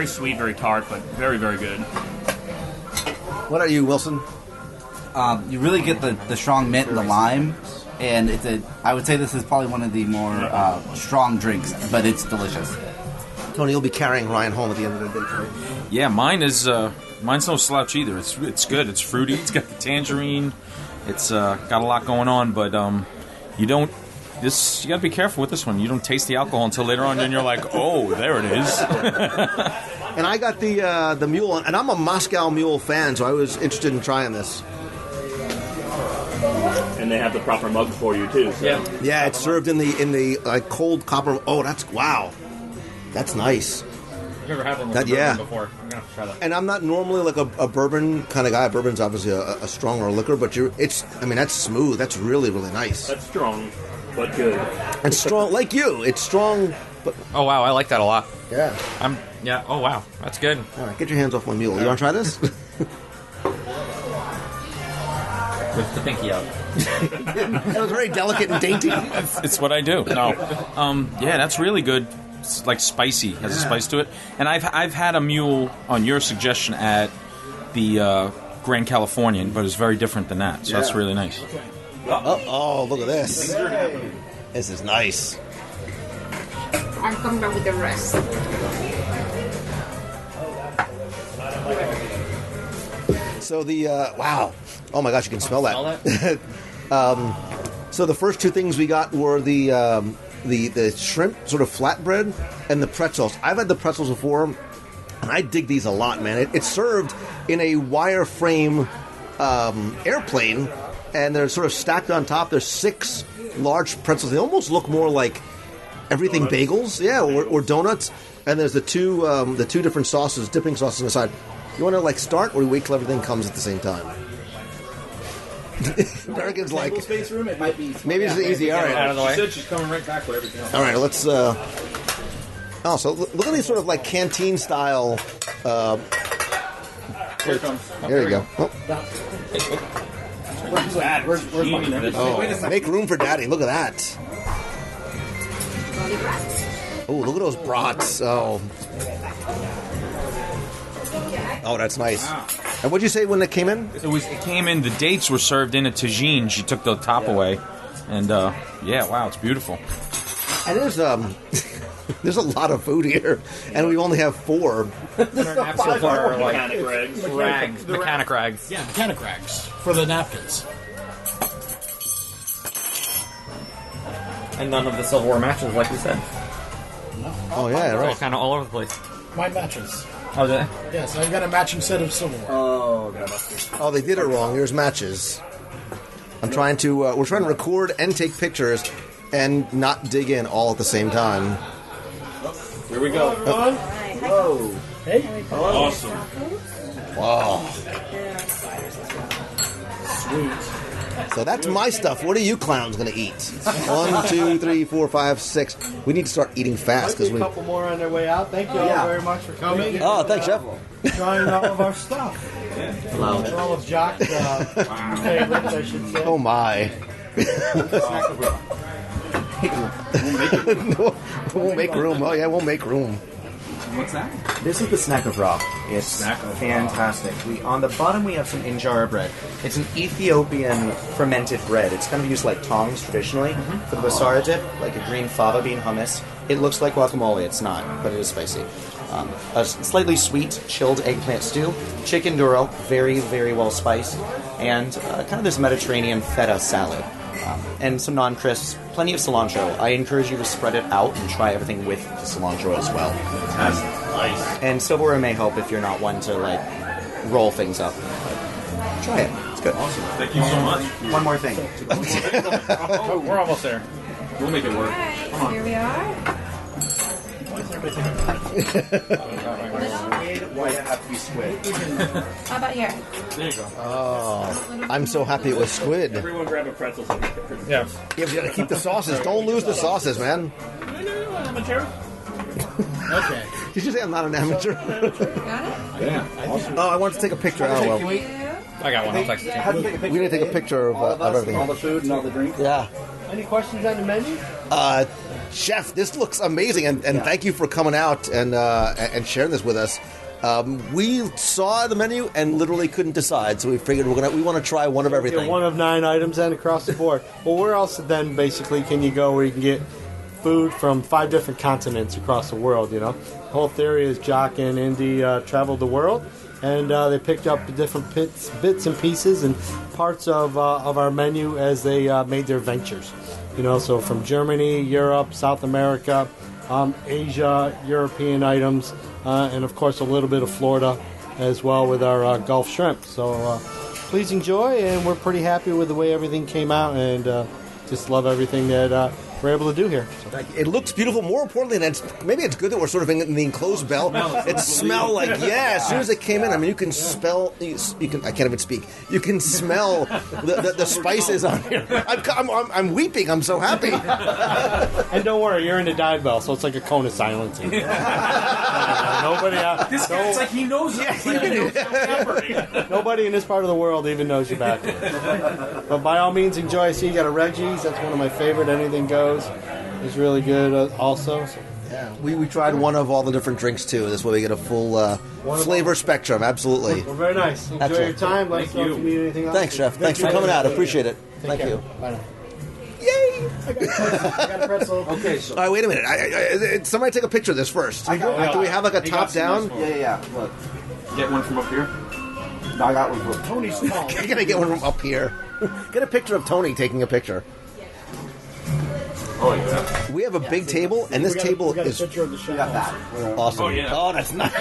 sweet, very tart, but very, very good. What are you, Wilson? You really get the strong mint and the lime, and I would say this is probably one of the more strong drinks, but it's delicious. Tony, you'll be carrying Ryan home at the end of the day tonight. Yeah, mine's no slouch either. It's good. It's fruity. It's got the tangerine. It's got a lot going on, but you got to be careful with this one. You don't taste the alcohol until later on, and you're like, oh, there it is. And I got the mule, and I'm a Moscow Mule fan, so I was interested in trying this. And they have the proper mug for you too. So. Yeah, it's served in the cold copper. Oh, wow, that's nice. I've never had one with bourbon before. I'm gonna have to try that. And I'm not normally like a bourbon kind of guy. Bourbon's obviously a stronger liquor, but that's smooth. That's really, really nice. That's strong, but good. And strong, like you. It's strong, but oh wow, I like that a lot. Yeah. Oh wow, that's good. All right, get your hands off my mule. You want to try this? With the pinky out. That was very delicate and dainty. It's what I do. No, yeah, that's really good. It's like spicy, has a spice to it. And I've had a mule on your suggestion at the Grand Californian, but it's very different than that. So that's really nice. Oh, look at this. This is nice. I'm coming back with the rest. So wow. Oh my gosh, you can smell that. So the first two things we got were the shrimp sort of flatbread and the pretzels. I've had the pretzels before, and I dig these a lot, man. It's served in a wireframe airplane, and they're sort of stacked on top. There's 6 large pretzels. They almost look more like everything bagels, or donuts. And there's the two different sauces, dipping sauces on the side. You want to start, or wait till everything comes at the same time? Americans like space room. It might be maybe it's easy. All right, out of the way. She said she's coming right back with everything else. All right, let's. Oh, so look at these sort of like canteen style. Here it comes. There you go. Oh. Where's Make room for Daddy. Look at that. Oh, look at those brats. Oh, that's nice. Wow. And what'd you say when it came in? It came in. The dates were served in a tagine. She took the top away, and wow, it's beautiful. And there's a lot of food here, and we only have 4. Mechanic rags. Mechanic rags. Yeah, mechanic rags for the napkins. And none of the silverware matches, like we said. Oh yeah, It's right. all kind of all over the place. Mine matches. Oh, did they? Yes, I got a matching set of silverware. Oh, God. Oh, they did it wrong. Here's matches. We're trying to record and take pictures and not dig in all at the same time. Here we go. Whoa. Hey. Awesome. Wow. Sweet. So that's my stuff. What are you clowns going to eat? 1, 2, 3, 4, 5, 6. We need to start eating fast because a couple more on their way out. Thank you all very much for coming. Oh, thanks, Chef. Trying all of our stuff. All of Jock's favorites, I should say. Oh my. No, we'll make room. Oh yeah, we'll make room. What's that? This is the snack of raw. It's fantastic. On the bottom we have some injera bread. It's an Ethiopian fermented bread. It's kind of used like tongs traditionally for the basara dip, like a green fava bean hummus. It looks like guacamole. It's not, but it is spicy. A slightly sweet chilled eggplant stew, chicken duro, very, very well spiced, and kind of this Mediterranean feta salad. And some non-crisps, plenty of cilantro. I encourage you to spread it out and try everything with the cilantro as well. That's nice. And silverware may help if you're not one to like roll things up. Try it. It's good. Awesome. Thank you so much. One more thing. Oh, we're almost there. We'll make it work. Come on. Here we are. Why it have to be squid? How about here? There you go. Oh, I'm so happy it was squid. Everyone grab a pretzel. Yeah. You gotta keep the sauces. Don't lose the sauces, man. Amateur? Okay. Did you say I'm not an amateur? Got it? Yeah. Oh, I wanted to take a picture. Oh, well. I got one. I'll text it to you. We need to take a picture of everything. All the food and all the drinks. Yeah. Any questions on the menu? Chef, this looks amazing, and thank you for coming out and sharing this with us. We saw the menu and literally couldn't decide, so we figured we want to try one of everything. One of 9 items and across the board. Well, where else then basically can you go where you can get food from 5 different continents across the world? You know, the whole theory is Jock and Indy traveled the world, and they picked up the different bits and pieces and parts of our menu as they made their ventures. You know, so from Germany, Europe, South America, Asia, European items, and of course a little bit of Florida as well with our Gulf shrimp. So please enjoy, and we're pretty happy with the way everything came out, and just love everything that we're able to do here. So. It looks beautiful. More importantly, and maybe it's good that we're sort of in the enclosed bell. It smelled like, as soon as it came in, I mean, you can smell. I can't even speak. You can smell the spices on here. I'm weeping. I'm so happy. And don't worry, you're in the dive bell, so it's like a cone of silence. Nobody. This guy's like he knows us. Nobody in this part of the world even knows you're back here. But by all means, enjoy. I see you got a Reggie's. That's one of my favorite. Anything goes. It's really good also. So. Yeah, we tried one of all the different drinks too. This way we get a full flavor spectrum. Absolutely. Well, very nice. Enjoy your time. Let us know if you need anything else. Thanks, Chef. Thanks for coming out. Appreciate it. Thank you. Bye now. Yay! I got a pretzel. Okay, so. All right, wait a minute. Somebody take a picture of this first. Do we have like a top down? Yeah. Look. Get one from up here. I got one from Tony's tall. Can I get one from up here? Get a picture of Tony taking a picture. Oh, yeah. We have a big table, and this table is awesome. Oh, yeah. Oh, that's nice.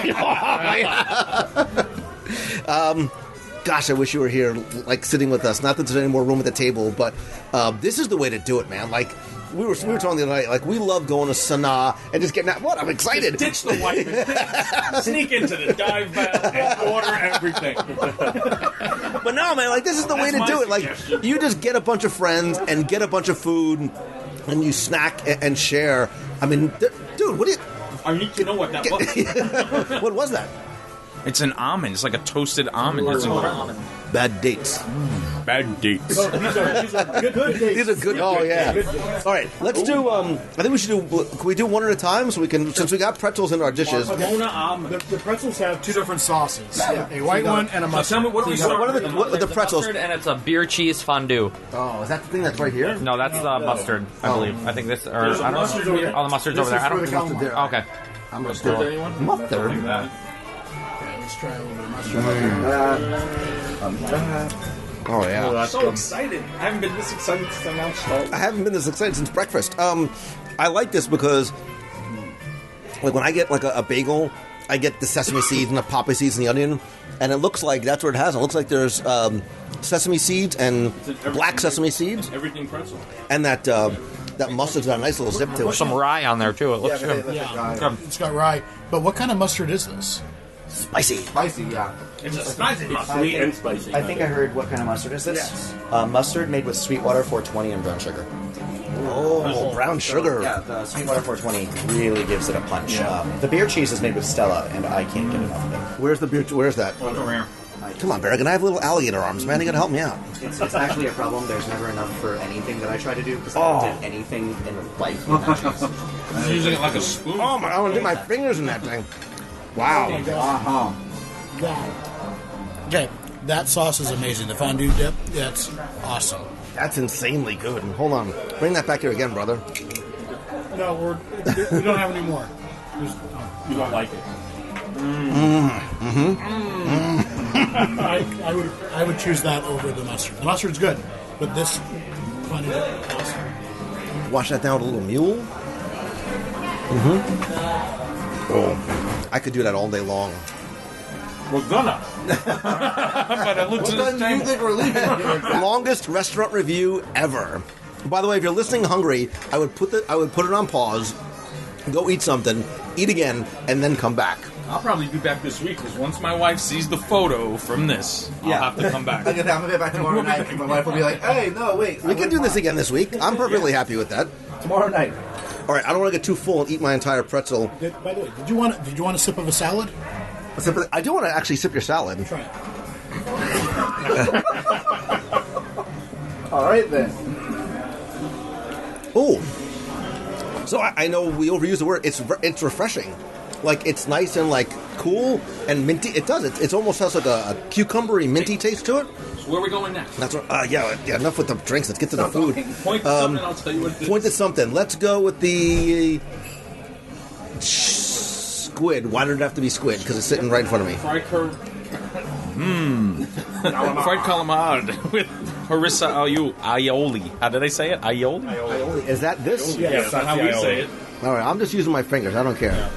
Gosh, I wish you were here, like sitting with us. Not that there's any more room at the table, but this is the way to do it, man. Like we were talking the other night. Like we love going to Sanaa and just getting out. What? I'm excited. Ditch the white man. Sneak into the dive bell and order everything. But no, man. Like this is the way to do it. Like you just get a bunch of friends and get a bunch of food. And you snack and share. I mean, dude, what do you... I need to know what that was. What was that? It's an almond. It's like a toasted almond. It's incredible. Bad dates. Bad dates. These are good dates. These are good. Oh, yeah. All right, let's do... I think we should do... Can we do one at a time so we can... Since we got pretzels in our dishes... The pretzels have 2 different sauces. A white one and a mustard. Tell me, what are the pretzels? Mustard, and it's a beer cheese fondue. Oh, is that the thing that's right here? No, that's the mustard, I believe. I think this... Or, I don't know. Oh, the mustard's over there. I don't know. Okay. I'm going to do mustard. Let's try a little bit of mustard. Oh, yeah. I'm so excited. I haven't been this excited since I announced it. I haven't been this excited since breakfast. I like this because, like, when I get, like, a bagel, I get the sesame seeds and the poppy seeds and the onion, and it looks like that's what it has. It looks like there's sesame seeds and black sesame seeds. Everything pretzel. And that mustard's got a nice little zip to it. There's some rye on there, too. It looks good. Yeah, it's got rye. But what kind of mustard is this? Spicy, yeah. It's a spicy mustard. Sweet and spicy. I think I heard what kind of mustard is this? Yes. Mustard made with Sweetwater 420 and brown sugar. Oh, brown sugar. Yeah, the Sweetwater 420 really gives it a punch. The beer cheese is made with Stella, and I can't get enough of it. Where's the beer? Where's that? Over here. Come on, Berrigan. I have little alligator arms, man. You gotta help me out. It's actually a problem. There's never enough for anything that I try to do because I don't do anything in life with that cheese. I'm using it like a spoon. Oh my! I want to dip my fingers in that thing. Wow. Okay, that sauce is amazing. The fondue dip, that's awesome. That's insanely good. And hold on, bring that back here again, brother. No, we don't have any more. You don't like it. I would choose that over the mustard. The mustard's good, but this funny awesome. Wash that down with a little mule. Oh, I could do that all day long. We're gonna. But I looked at this You think we're leaving? Longest restaurant review ever. By the way, if you're listening hungry, I would put it on pause, go eat something, eat again, and then come back. I'll probably be back this week because once my wife sees the photo from this, I'll have to come back. I'm gonna be back tomorrow night. My wife will be like, "Hey, no, wait, We can do this again this week. I'm perfectly happy with that. tomorrow night." All right, I don't want to get too full and eat my entire pretzel. By the way, did you want a sip of a salad? I do want to actually sip your salad. Try it. All right then. Oh, so I know we overuse the word. It's refreshing. Like, it's nice and, like, cool and minty. It does. It almost has, like, a cucumbery, minty taste to it. So where are we going next? That's what, yeah, enough with the drinks. Let's get to the food. Point to something, I'll tell you what it is. Point at something. Let's go with the squid. Why did it have to be squid? Because it's sitting right in front of me. Fried fried calamari with harissa aioli. How did I say it? Aioli? Is that this? Yes, that's how we say it. All right, I'm just using my fingers. I don't care.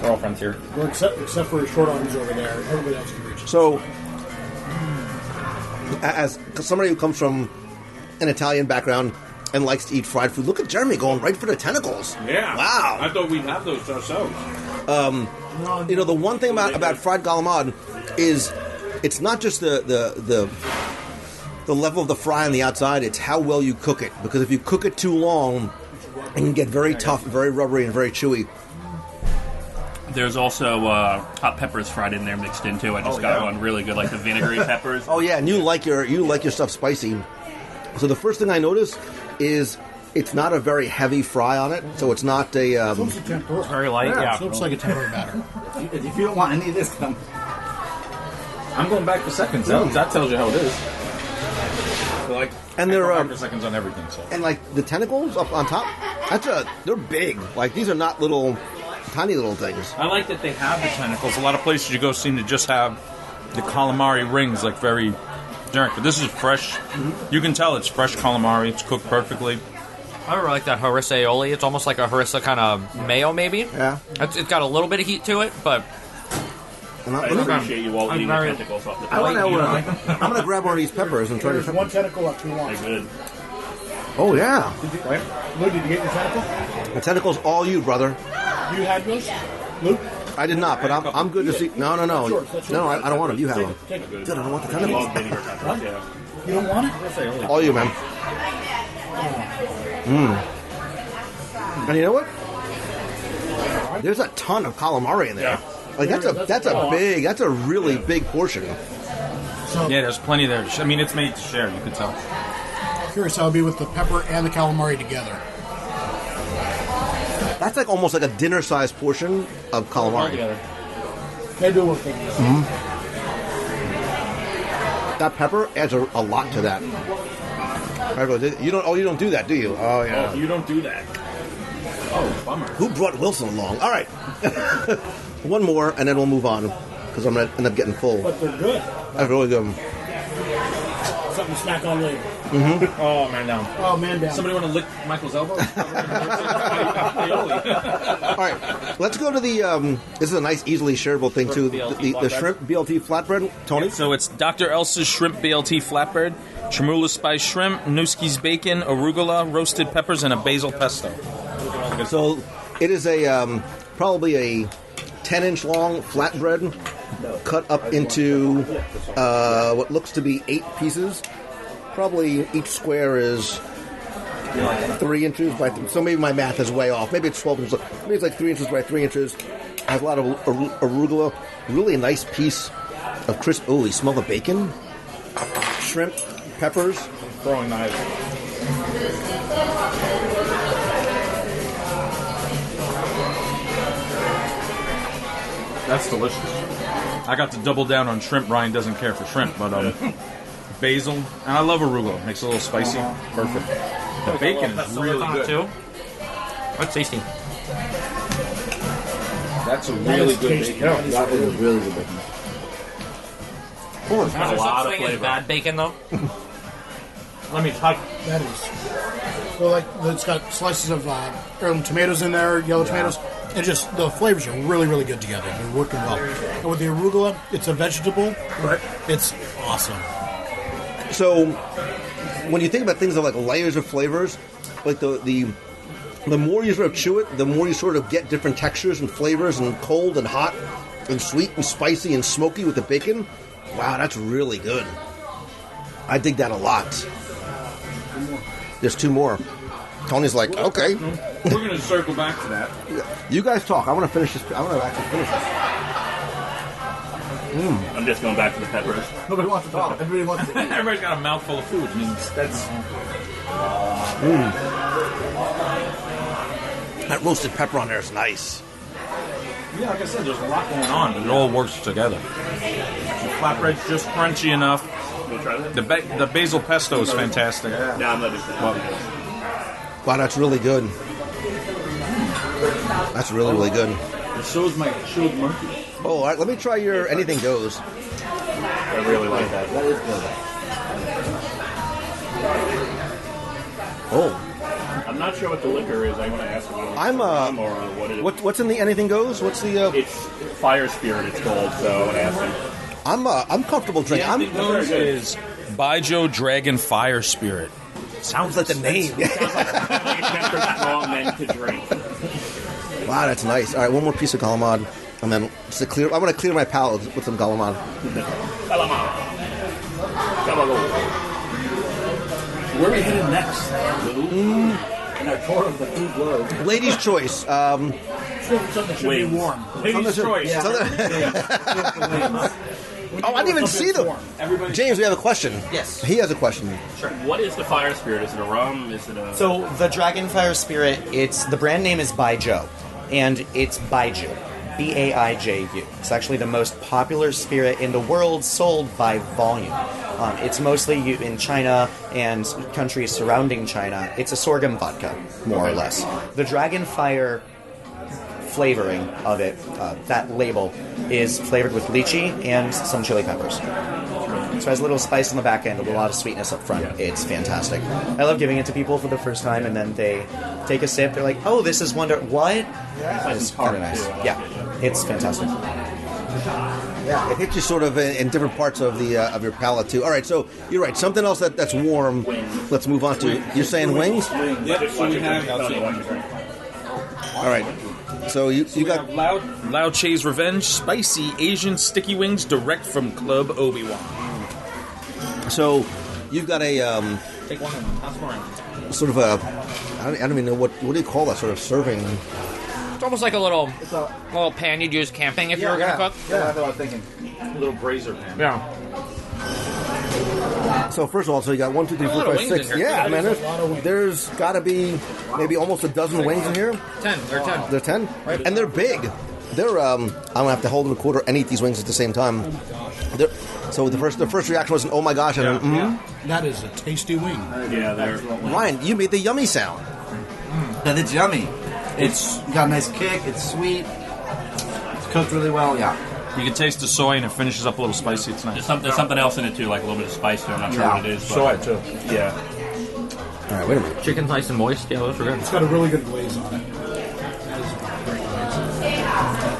We're all friends here. Well, except for his short arms over there, everybody else can reach it. So, as somebody who comes from an Italian background and likes to eat fried food, look at Jeremy going right for the tentacles. Yeah. Wow. I thought we'd have those ourselves. You know, the one thing about fried calamari is it's not just the level of the fry on the outside, it's how well you cook it. Because if you cook it too long, it can get very tough, very rubbery, and very chewy. There's also hot peppers fried in there mixed in too. I just got one really good, like the vinegary peppers. Oh yeah, and you like your stuff spicy. So the first thing I notice is it's not a very heavy fry on it, so it's not a. It's very light. Yeah, it looks like a tempura batter. If you don't want any of this, come. I'm going back to seconds. That tells you how it is. So like, and they're back to seconds on everything. So. And like the tentacles up on top, they're big. Like these are not little, tiny little things. I like that they have the tentacles. A lot of places you go seem to just have the calamari rings, like very generic. But this is fresh. You can tell it's fresh calamari. It's cooked perfectly. I really like that harissa aioli. It's almost like a harissa kind of mayo, maybe. Yeah. It's got a little bit of heat to it, but I appreciate you all eating the tentacles off the plate. I'm going to grab one of these peppers and try There's to. one tentacle up to one. They're good. Oh yeah. Luke, did you get your tentacle? The tentacles all you, brother. You had yours? Luke? I did not, but I'm good to see. No. That's yours. No, I don't want them. You have them. Take it. Dude, I don't want the I love tentacles. vinegar peppers, yeah. You don't want it? All you, man. And you know what? There's a ton of calamari in there. Yeah. Like that's a really big portion. So, Yeah, there's plenty there. I mean, it's made to share. You can tell. curious how it'll be with the pepper and the calamari together. That's like almost like a dinner-sized portion of calamari. They do work together. That pepper adds a lot to that. You don't do that, do you? Oh yeah. Oh, you don't do that. Oh, bummer. Who brought Wilson along? All right. One more, and then we'll move on, because I'm going to end up getting full. But they're good. That's really good. Something to snack on later. Mm-hmm. Oh, man down. Oh, man down. Somebody want to lick Michael's elbow? All right, let's go to the. This is a nice, easily shareable thing too. The shrimp BLT flatbread, Tony. So it's Dr. Elsa's shrimp BLT flatbread, Tremula spiced shrimp, Nuski's bacon, arugula, roasted peppers, and a basil pesto. So it is a probably a 10-inch long flatbread cut up into what looks to be 8 pieces. Probably each square is 3 inches by. So maybe my math is way off. Maybe it's 12 inches. Maybe it's like 3 inches by 3 inches. Has a lot of arugula. Really nice piece of crisp. Oh, you smell the bacon? Shrimp, peppers. Throwing knives. That's delicious. I got to double down on shrimp. Ryan doesn't care for shrimp, but basil, and I love arugula. Makes it a little spicy. Perfect. The bacon is really good too. That's tasty. That's a That really is good tasty. bacon. That is That is really good bacon. Is got a there lot such of thing as flavor. bad bacon though? Let me touch. That is. Well, like it's got slices of heirloom tomatoes in there, yellow tomatoes, and just the flavors are really, really good together. They're working well. And with the arugula, it's a vegetable. Right. It's awesome. So, when you think about things like layers of flavors, like the more you sort of chew it, the more you sort of get different textures and flavors, and cold and hot, and sweet and spicy and smoky with the bacon. Wow, that's really good. I dig that a lot. There's 2 more. Tony's like, okay. We're going to circle back to that. You guys talk. I want to finish this. I want to actually finish this. I'm just going back to the peppers. Nobody wants to talk. Everybody wants to eat. Everybody's got a mouthful of food. I mean, that's... That roasted pepper on there is nice. Yeah, like I said, there's a lot going on, but it all works together. The flatbread's just crunchy enough. The basil pesto is fantastic. Yeah, I'm not just Wow, that's really good. That's really, really good. And so is my chilled monkey. Oh, all right, let me try your anything goes. I really like that. That is good. Oh. I'm not sure what the liquor is. I want to ask you. I'm or what it is. What's in the anything goes? What's the? It's Fire Spirit. It's called. So I want to ask you. I'm comfortable drinking. The anything goes is Baijiu Dragon Fire Spirit. Sounds like the name. Sounds like for strong men to drink. Wow, that's nice. All right, one more piece of galamad, and then just to clear. I want to clear my palate with some galamad. Where are we headed next? And our tour of the food globe. Ladies' choice. Something should be warm. Ladies' choice. Oh, I didn't even see them. James, we have a question. Yes. He has a question. Sure. What is the Fire Spirit? Is it a rum? Is it a... So the Dragonfire Spirit, the brand name is Baijiu, and it's Baijiu, Baiju. It's actually the most popular spirit in the world sold by volume. It's mostly in China and countries surrounding China. It's a sorghum vodka, more or less. The Dragonfire flavoring of it, that label, is flavored with lychee and some chili peppers. So it has a little spice on the back end, a lot of sweetness up front. It's fantastic. I love giving it to people for the first time, and then they take a sip. They're like, "Oh, this is what?" It's kind of nice. Yeah, it's fantastic. Yeah, it hits you sort of in different parts of the of your palate too. All right, so you're right. Something else that's warm. Let's move on to. You're saying wings? Yep. So we have. All right. So you got Lao Che's Revenge spicy Asian sticky wings direct from Club Obi-Wan. So you've got a Take one and pass them around. sort of a I don't even know what do you call that sort of serving. It's almost like a little pan you'd use camping if you were going to cook. Yeah, that's what I was thinking. A little brazier pan. Yeah. So first of all, so you got 1, 2, 3, There's a 4, lot of 5, wings 6. in here. Yeah, man. There's got to be maybe almost a dozen wings in here. 10. They're 10. They're 10, and they're big. They're I'm gonna have to hold them a quarter and eat these wings at the same time. So the first reaction was, "Oh my gosh!" And That is a tasty wing. Yeah, they're... Ryan, you made the yummy sound. And it's yummy. It's got a nice kick. It's sweet. It's cooked really well. Yeah. You can taste the soy, and it finishes up a little spicy. It's nice. There's something else in it too, like a little bit of spice to it. I'm not sure what it is. But, Soy too. Yeah. All right, wait a minute. Chicken's nice and moist. Yeah, those are good. It's got a really good glaze on it. That is a great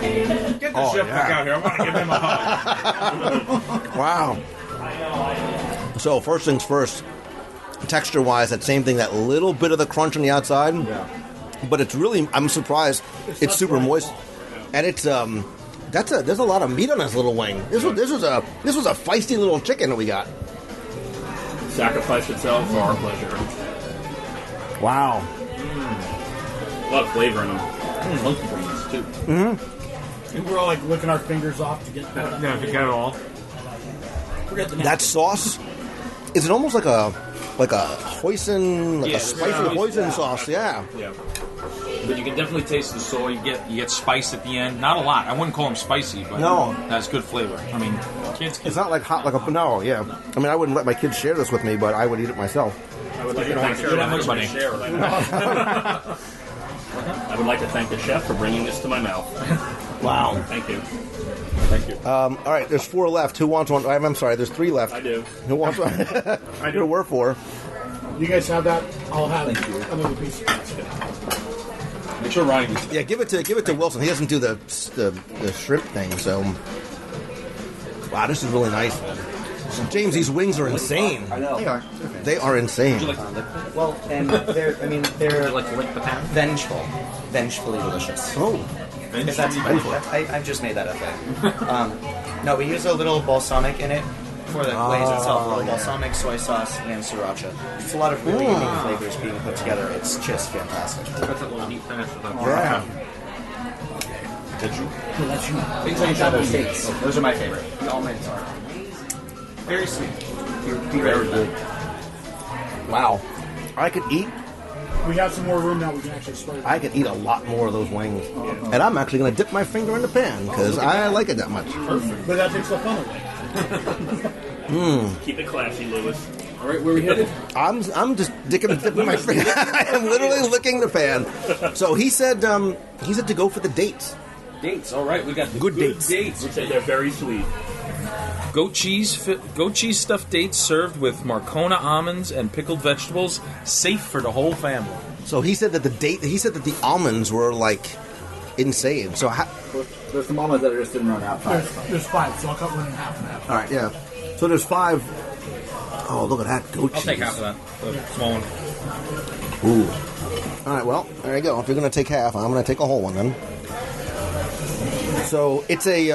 glaze. Get the chef back out here. I want to give him a hug. Wow. So first things first, texture-wise, that same thing. That little bit of the crunch on the outside. Yeah. But it's really, I'm surprised. It's super moist, and it's there's a lot of meat on this little wing. This was a feisty little chicken that we got. Sacrificed itself for our pleasure. Wow. A lot of flavor in them. Monkey brains too. Mm-hmm. And we're all like licking our fingers off to get that. Yeah, to get it all. Forget the That sauce, is it almost like a hoisin, a spicy hoisin sauce? Yeah. Yeah. But you can definitely taste the soy. You get spice at the end. Not a lot. I wouldn't call them spicy, but No. that's good flavor. I mean, kids can... It's not like hot, like a no. Yeah. I mean, I wouldn't let my kids share this with me, but I would eat it myself. I would like to thank I would like to thank the chef for bringing this to my mouth. Wow. Thank you. Thank you. All right, there's 4 left. Who wants one? I'm sorry, there's 3 left. I do. Who wants one? I do. There were 4. You guys have that? I'll have another piece of pizza. Make sure Ryan gets it. Yeah, give it to Wilson. He doesn't do the shrimp thing, so. Wow, this is really nice. So, James, these wings are insane. I know. They are. They are insane. Well, and they're vengeful. Vengefully delicious. Oh. If that's I've just made that up thing. No, we use a little balsamic in it for the glaze itself. A little balsamic, soy sauce, and sriracha. It's a lot of really unique flavors being put together. It's just fantastic. That's a little neat finish. Yeah. Things like those dates. Those are my favorite. The almonds are very sweet. Be very good. Wow. I could eat. We have some more room now. We can actually start. I could eat a lot more of those wings. And I'm actually going to dip my finger in the pan because I like it that much. Perfect. But that takes the fun away. Keep it classy, Lewis. All right, where we headed? I'm just dipping my finger. I am literally licking the pan. So he said to go for the dates. Dates. All right, we got the Good dates. We say they're very sweet. Goat cheese stuffed dates served with Marcona almonds and pickled vegetables, safe for the whole family. So he said that the almonds were like insane. So there's some almonds that are just didn't run out. There's 5, so I'll cut one in half and half. All right, yeah. So there's 5. Oh, look at that goat cheese. I'll take half of that. The small one. Ooh. All right, well, there you go. If you're going to take half, I'm going to take a whole one then. So it's a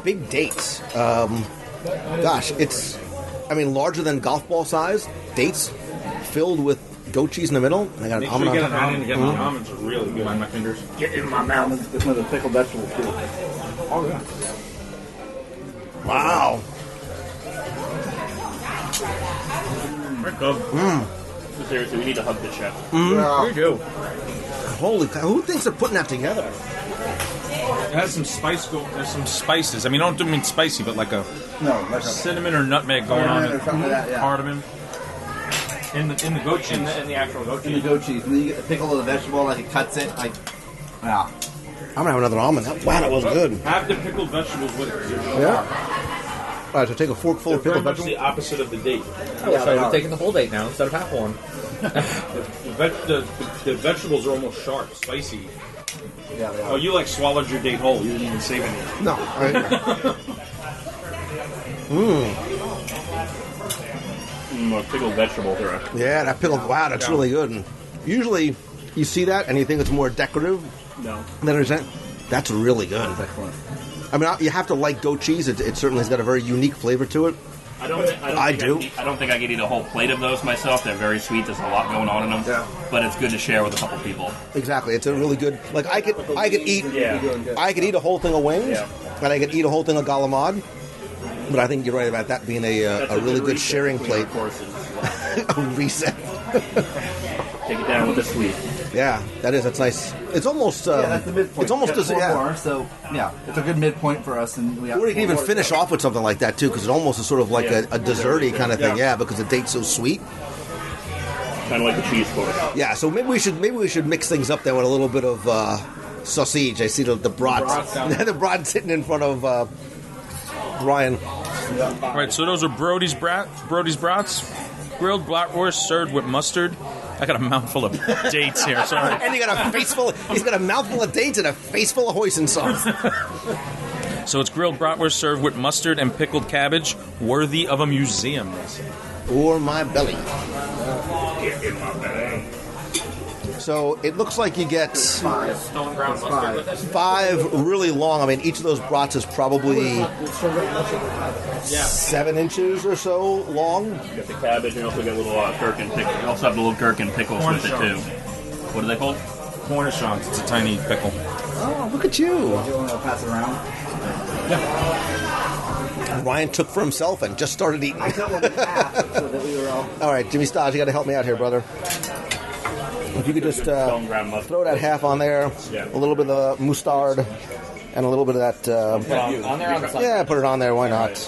big date. Gosh, it's larger than golf ball size. Dates filled with goat cheese in the middle. And I got an almond on top. The almonds are really good. My fingers. Get in my mouth. It's one of the pickled vegetables too. Oh yeah. Wow. Seriously, we need to hug the chef. We do. Holy cow! Who thinks of putting that together? It has some there's some spices. I mean, I don't mean spicy, but like a cinnamon or nutmeg going on it. Cardamom. In the goat cheese. In the actual goat cheese. In the goat cheese. And then you get the pickle of the vegetable, like it cuts it. Yeah. I'm gonna have another almond. Wow, that was good. Have the pickled vegetables with it. Yeah. All right, so take a forkful of pickled Very much vegetables. the opposite of the date. So we're taking the whole date now instead of half one. The vegetables are almost sharp, spicy. Yeah, they are. Oh, you swallowed your date whole. You didn't even save any. No. Right. Pickled vegetables are. Yeah, that pickled. Wow, that's really good. And usually, you see that and you think it's more decorative. No. That's really good. That's excellent. I mean, you have to like goat cheese. It certainly has got a very unique flavor to it. I don't think I could eat a whole plate of those myself. They're very sweet. There's a lot going on in them. Yeah. But it's good to share with a couple people. Exactly. It's a really good. I could eat a whole thing of wings, and I could eat a whole thing of galamad. But I think you're right about that being a really good sharing plate. A reset. Take it down with the sweet. Yeah, that's nice. It's almost. That's the midpoint. It's almost as more, so yeah, it's a good midpoint for us. And we have or you can even finish off with something like that too, because it almost is sort of like a desserty kind of thing. Yeah, because the date's so sweet. Kind of like the cheese course. Yeah, so maybe we should mix things up there with a little bit of sausage. I see the brats. The brats sitting in front of Ryan. All right, so those are Brody's brats, grilled bratwurst served with mustard. I got a mouthful of dates here. Sorry. And he's got a mouthful of dates and a face full of hoisin sauce. So it's grilled bratwurst served with mustard and pickled cabbage, worthy of a museum. Or my belly. Get in my belly. So it looks like you get 5 really long. I mean, each of those brats is probably 7 inches or so long. You got the cabbage, and you also got little gherkin pickles. You also have the little gherkin pickles with it too. What are they called? Cornichons. It's a tiny pickle. Oh, look at you! Do you want to pass it around? Yeah. Ryan took for himself and just started eating. I cut one in half so that we were all right, Jimmy Staj, you got to help me out here, brother. If you could just throw that half on there, a little bit of mustard, and a little bit of that. On there on the side. Yeah, put it on there. Why not?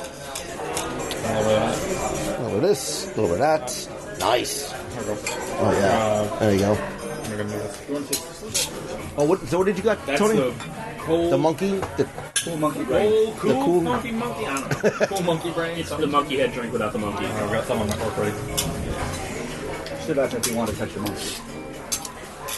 A little bit of this, a little bit of that. Nice. Oh yeah. There you go. Oh, so what did you got, That's Tony? the The monkey? The cool monkey brain. cool monkey. I don't know. Cool monkey brain. It's the monkey head drink without the monkey. I've got some on my fork ready. Sit back if you want to touch the monkey.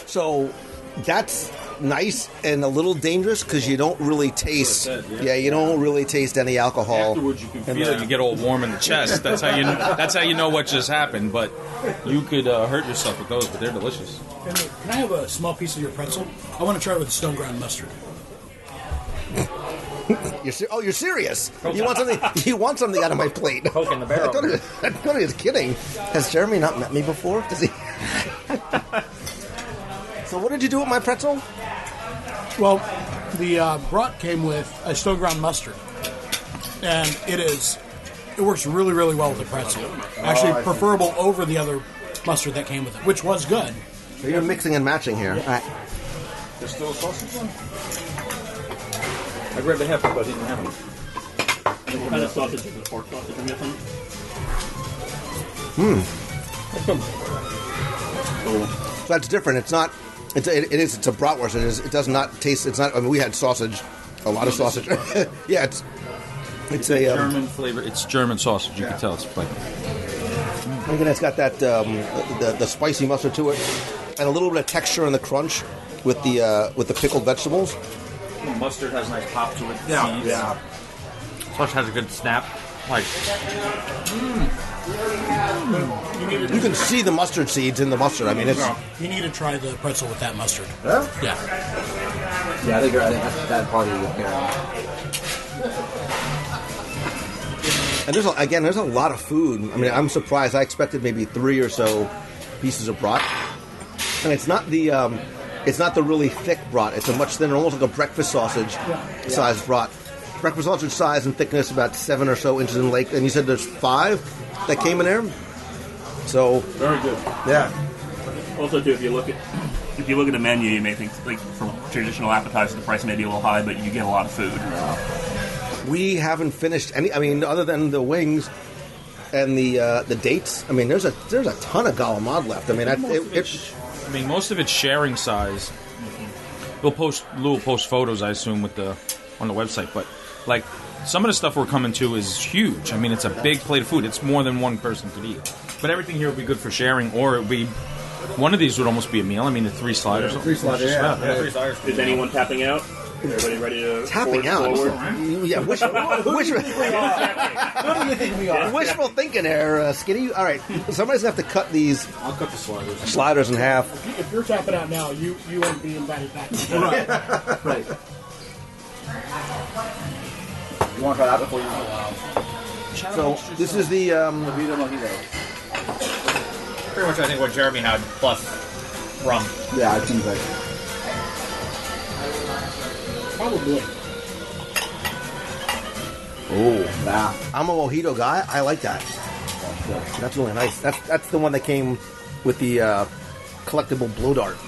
So that's nice and a little dangerous because you don't really taste. You don't really taste any alcohol. Afterwards, you can feel it. You get all warm in the chest. That's how you. That's how you know what just happened. But you could hurt yourself with those. But they're delicious. Can I have a small piece of your pretzel? I want to try it with stone ground mustard. You're serious? You want something? You want something out of my plate? Poke in the barrel. I thought he was kidding. Has Jeremy not met me before? Does he? So what did you do with my pretzel? Well, the brat came with a stone ground mustard, and it works really, really well with the pretzel. Actually, preferable over the other mustard that came with it, which was good. So you're mixing and matching here. All right. There's still a sausage one? I grabbed a half, but I didn't have them. What kind of sausage is the pork sausage I'm guessing? So that's different. It's not. It's a bratwurst. It does not taste. It's not. I mean, we had sausage, a lot of sausage. Yeah, it's a German flavor. It's German sausage. You can tell it's like. Again, it's got that the spicy mustard to it, and a little bit of texture and the crunch with the pickled vegetables. Mustard has a nice pop to it. Yeah. Sausage has a good snap. Like. You can see the mustard seeds in the mustard. I mean, it's. You need to try the pretzel with that mustard. Yeah. Yeah. Yeah, I think that probably would pair. And there's a lot of food. I mean, I'm surprised. I expected maybe 3 or so pieces of brat, and it's not the really thick brat. It's a much thinner, almost like a breakfast sausage size brat. Breakfast sausage size and thickness about 7 or so inches in length. And you said there's 5 that came in there. So very good. Yeah. Also, too, if you look at the menu, you may think like for traditional appetizers, the price may be a little high, but you get a lot of food. We haven't finished any. I mean, other than the wings and the dates. I mean, there's a ton of galamad left. I mean, most of it's sharing size. Lou will post photos, I assume, on the website. But like some of the stuff we're coming to is huge. I mean, it's a big plate of food. It's more than one person could eat. But everything here would be good for sharing, or it would be. One of these would almost be a meal. I mean, the 3 sliders. 3 sliders, yeah. 3 sliders. Is anyone tapping out? Everybody ready to tapping out? Forward? Yeah, wishful thinking there, Skinny. All right, somebody's gonna have to cut these. I'll cut the sliders in half. If you're tapping out now, you won't be invited back. Right. You want to try that before you? So this is the mojito. Pretty much, I think what Jeremy had plus rum. Yeah, it seems like. Probably. Oh, wow. I'm a mojito guy. I like that. That's really nice. That's the one that came with the collectible blow dart.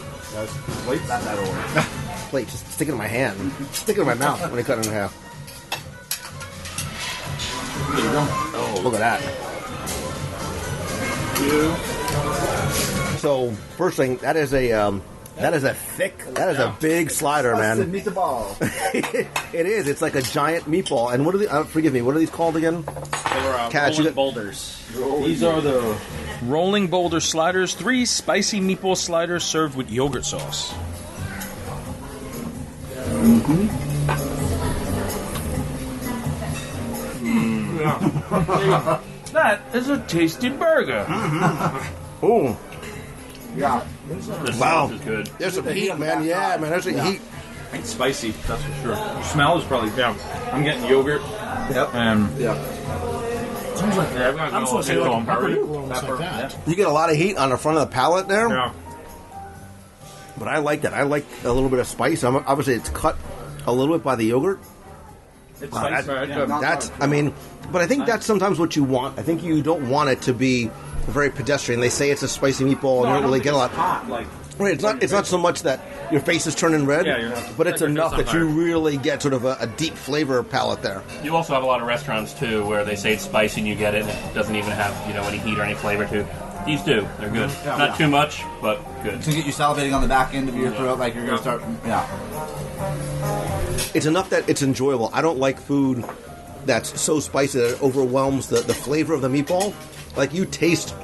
Wait, not that old. Plate, just stick it in my hand. Stick it in my mouth when I cut it in half. There you go. Oh, look at that. So, first thing, that is a big slider, man. Meatball. It is. It's like a giant meatball. And what are the? Forgive me. What are these called again? They were rolling boulders. These are the rolling boulder sliders. 3 spicy meatball sliders served with yogurt sauce. That is a tasty burger. Oh. Yeah. Wow. Is good. There's some heat, man. Yeah, man. There's some heat. It's spicy, that's for sure. The smell is probably down. I'm getting yogurt. Yep. Yeah. Seems like I'm supposed to say like that. You get a lot of heat on the front of the palate there. Yeah. But I like that. I like a little bit of spice. Obviously, it's cut a little bit by the yogurt. It's That's, spicy. I mean, but I think that's sometimes what you want. I think you don't want it to be very pedestrian. They say it's a spicy meatball, and you don't really get a lot. Right, it's not so much that your face is turning red, but it's enough that you really get sort of a deep flavor palette there. You also have a lot of restaurants too where they say it's spicy and you get it and it doesn't even have any heat or any flavor to it. These do. They're good. Not too much, but good. To get you salivating on the back end of your throat, like you're going to start. Yeah. it's enough that it's enjoyable. I don't like food that's so spicy that it overwhelms the flavor of the meatball. Like, you taste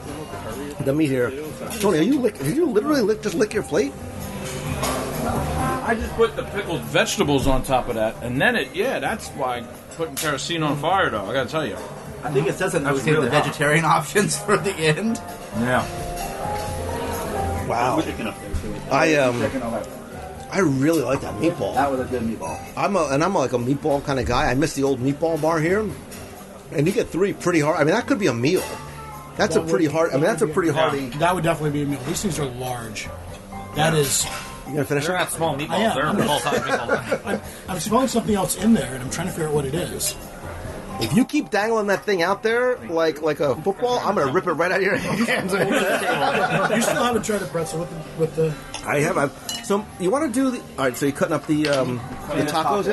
the meat here. Tony, did you literally just lick your plate? I just put the pickled vegetables on top of that, and then that's why putting kerosene on fire, though, I gotta tell you. I think it says that we save the vegetarian options for the end. Yeah. Wow. I really like that meatball. That was a good meatball. I'm like a meatball kind of guy. I miss the old meatball bar here, and you get 3 pretty hard. I mean, that could be a meal. That's a pretty hearty. That would definitely be a meal. These things are large. That is. You gonna finish? They're not small meatballs. They're full-size meatballs. I'm smelling something else in there, and I'm trying to figure out what it is. If you keep dangling that thing out there like a football, I'm gonna rip it right out of your hands. You still haven't tried a pretzel with the. I have. So you want to do the? All right. So you're cutting up the tacos.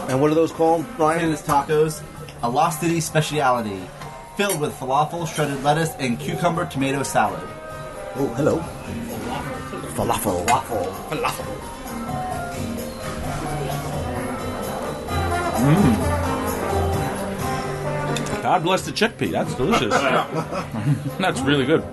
And what are those called, Brian? Tennis tacos, a Lost City speciality, filled with falafel, shredded lettuce, and cucumber tomato salad. Oh, hello. Falafel. God bless the chickpea. That's delicious. That's really good.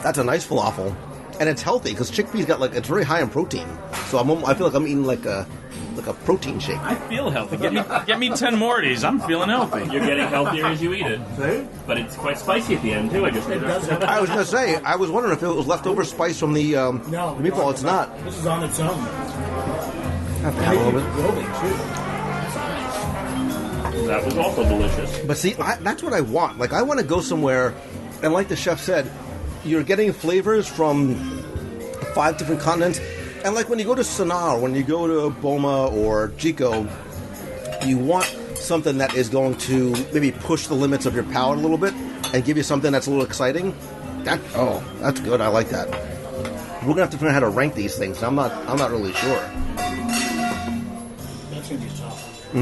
That's a nice falafel, and it's healthy because chickpeas it's very high in protein. So I feel like I'm eating like a protein shake. I feel healthy. Get me 10 more of these. I'm feeling healthy. You're getting healthier as you eat it. See? But it's quite spicy at the end too. I was going to say, I was wondering if it was leftover spice from the meatball. It's not. This is on its own. Have to have a little bit. That was also delicious. But see, that's what I want. Like, I want to go somewhere, and like the chef said, you're getting flavors from 5 different continents. And like when you go to Sanaa, or when you go to Boma or Chico, you want something that is going to maybe push the limits of your palate a little bit and give you something that's a little exciting. That's good. I like that. We're gonna have to figure out how to rank these things. I'm not really sure. That's gonna be tough.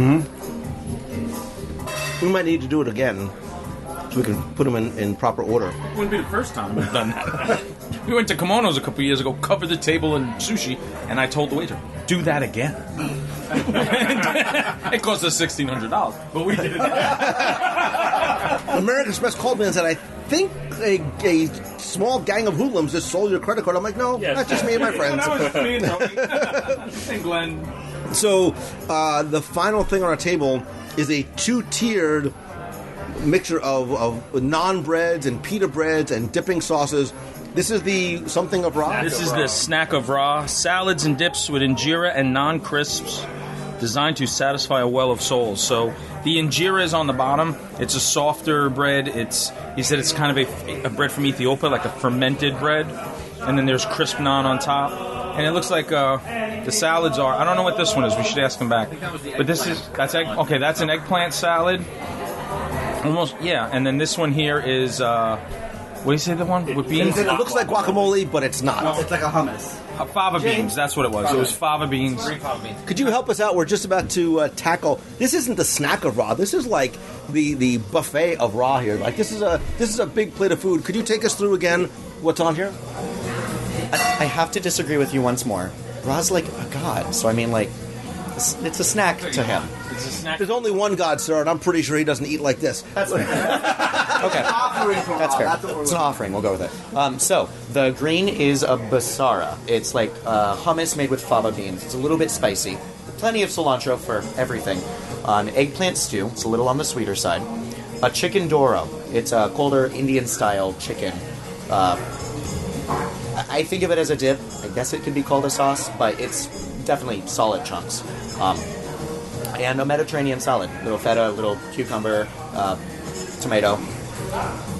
We might need to do it again so we can put them in proper order. Wouldn't be the first time we've done that. We went to Kimonos a couple years ago, covered the table in sushi, and I told the waiter, "Do that again." It cost us $1,600, but we did it. American Express called me and said, "I think a small gang of hoodlums just stole your credit card." I'm like, "No, that's just me and my friends." That was me and Tony. And Glenn. So the final thing on our table is a 2-tiered mixture of naan breads and pita breads and dipping sauces. This is the something of raw? This is the snack of raw. Salads and dips with injera and naan crisps designed to satisfy a well of souls. So the injera is on the bottom. It's a softer bread. He said it's kind of a bread from Ethiopia, like a fermented bread. And then there's crisp naan on top. And it looks like the salads are... I don't know what this one is. We should ask him back. But that's an eggplant salad. Almost, yeah. And then this one here is... what do you say the one with beans? It looks like guacamole, but it's not. It's like a hummus. Fava beans, that's what it was. It was fava beans. Could you help us out? We're just about to tackle... This isn't the snack of raw. This is like the buffet of raw here. Like this is a big plate of food. Could you take us through again what's on here? I have to disagree with you once more. Ra's like a god, so I mean, like, it's a snack to him. It's a snack. There's only one god, sir, and I'm pretty sure he doesn't eat like this. That's fair. Okay, that's fair. It's an offering. We'll go with it. So the green is a basara. It's like hummus made with fava beans. It's a little bit spicy. Plenty of cilantro for everything. An eggplant stew. It's a little on the sweeter side. A chicken doro. It's a colder Indian-style chicken. I think of it as a dip. I guess it could be called a sauce, but it's definitely solid chunks. And a Mediterranean salad. Little feta, little cucumber, tomato.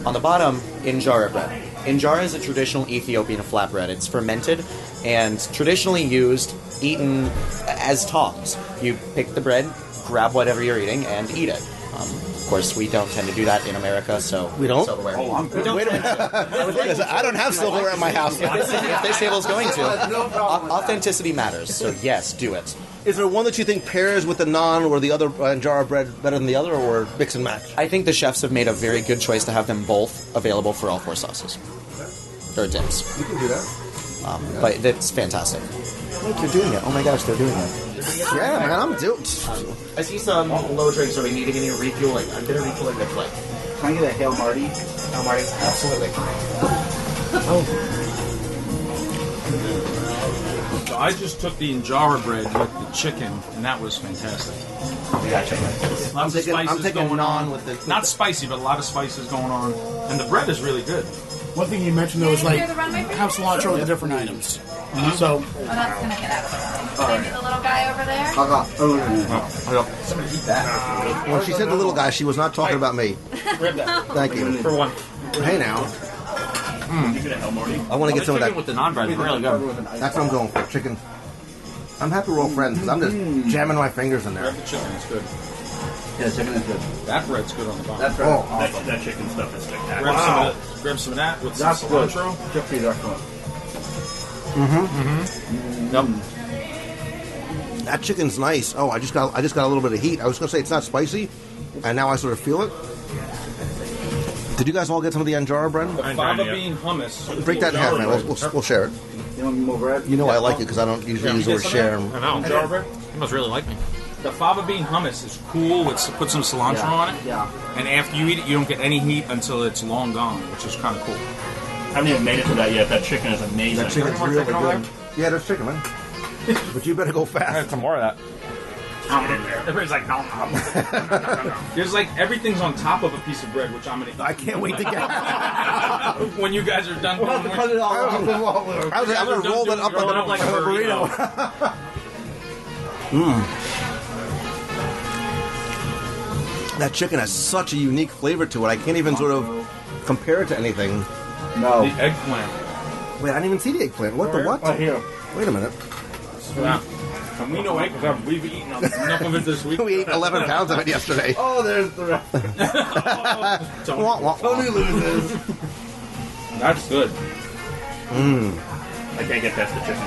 On the bottom, injera bread. Injera is a traditional Ethiopian flatbread. It's fermented and traditionally eaten as tongs. You pick the bread, grab whatever you're eating, and eat it. Of course, we don't tend to do that in America, so we don't. Silverware. Wait a minute. I don't have silverware at my house. If this table's going to, authenticity matters. So yes, do it. Is there one that you think pairs with the naan or the other Anjara bread better than the other, or mix and match? I think the chefs have made a very good choice to have them both available for all 4 sauces. Or dips. You can do that. But it's fantastic. Look, they're doing it. Oh my gosh, they're doing it. Yeah, man, I'm doing. I see some low drinks are needing any refueling. I'm going to refueling their flight. Can I get a Hail Marty? Hail Marty? Absolutely. So I just took the injera bread with the chicken, and that was fantastic. Lots of spices going on. Not spicy, but a lot of spices going on. And the bread is really good. One thing you mentioned, though, is like have cilantro with the different items. So, Oh, that's gonna get out of the way. Can I do the little guy over there? When she said the little guy, she was not talking about me. Thank you. For one. Hey now. I want to get some of that. With the naan bread, really good. That's what I'm going for. Chicken. I'm happy we're all friends because I'm just jamming my fingers in there. Grab the chicken, it's good. Yeah, chicken is good. That bread's good on the bottom. That's right. Oh, That, that chicken stuff is spectacular. Grab some of that with That's some good. cilantro. Chickpeas are excellent. that chicken's nice. Oh, I just got a little bit of heat. I was going to say it's not spicy, and now I sort of feel it. Did you guys all get some of the Anjara bread? The fava bean hummus. Break that in half, man. We'll share it. You want more bread? You know I like it because I don't usually use the word share. I know. Anjara bread? You must really like me. The fava bean hummus is cool. Put some cilantro on it. Yeah. And after you eat it, you don't get any heat until it's long gone, which is kind of cool. I haven't even made it to that yet. That chicken is amazing. That chicken's really good. Yeah, there's chicken, man. But you better go fast. I had some more of that. Everybody's like, no. There's like everything's on top of a piece of bread, which I'm gonna eat. I can't wait to get when you guys are done. We'll have to cut it all off. I'm going to roll it up like a burrito. That chicken has such a unique flavor to it. I can't even sort of compare it to anything. No. The eggplant. Wait, I didn't even see the eggplant. What the what? Right here. Wait a minute. Yeah. And we know eggplant. We've eaten enough of it this week. We ate 11 pounds of it yesterday. Oh, there's the rest. Tony loses. That's good. I can't get past the chicken.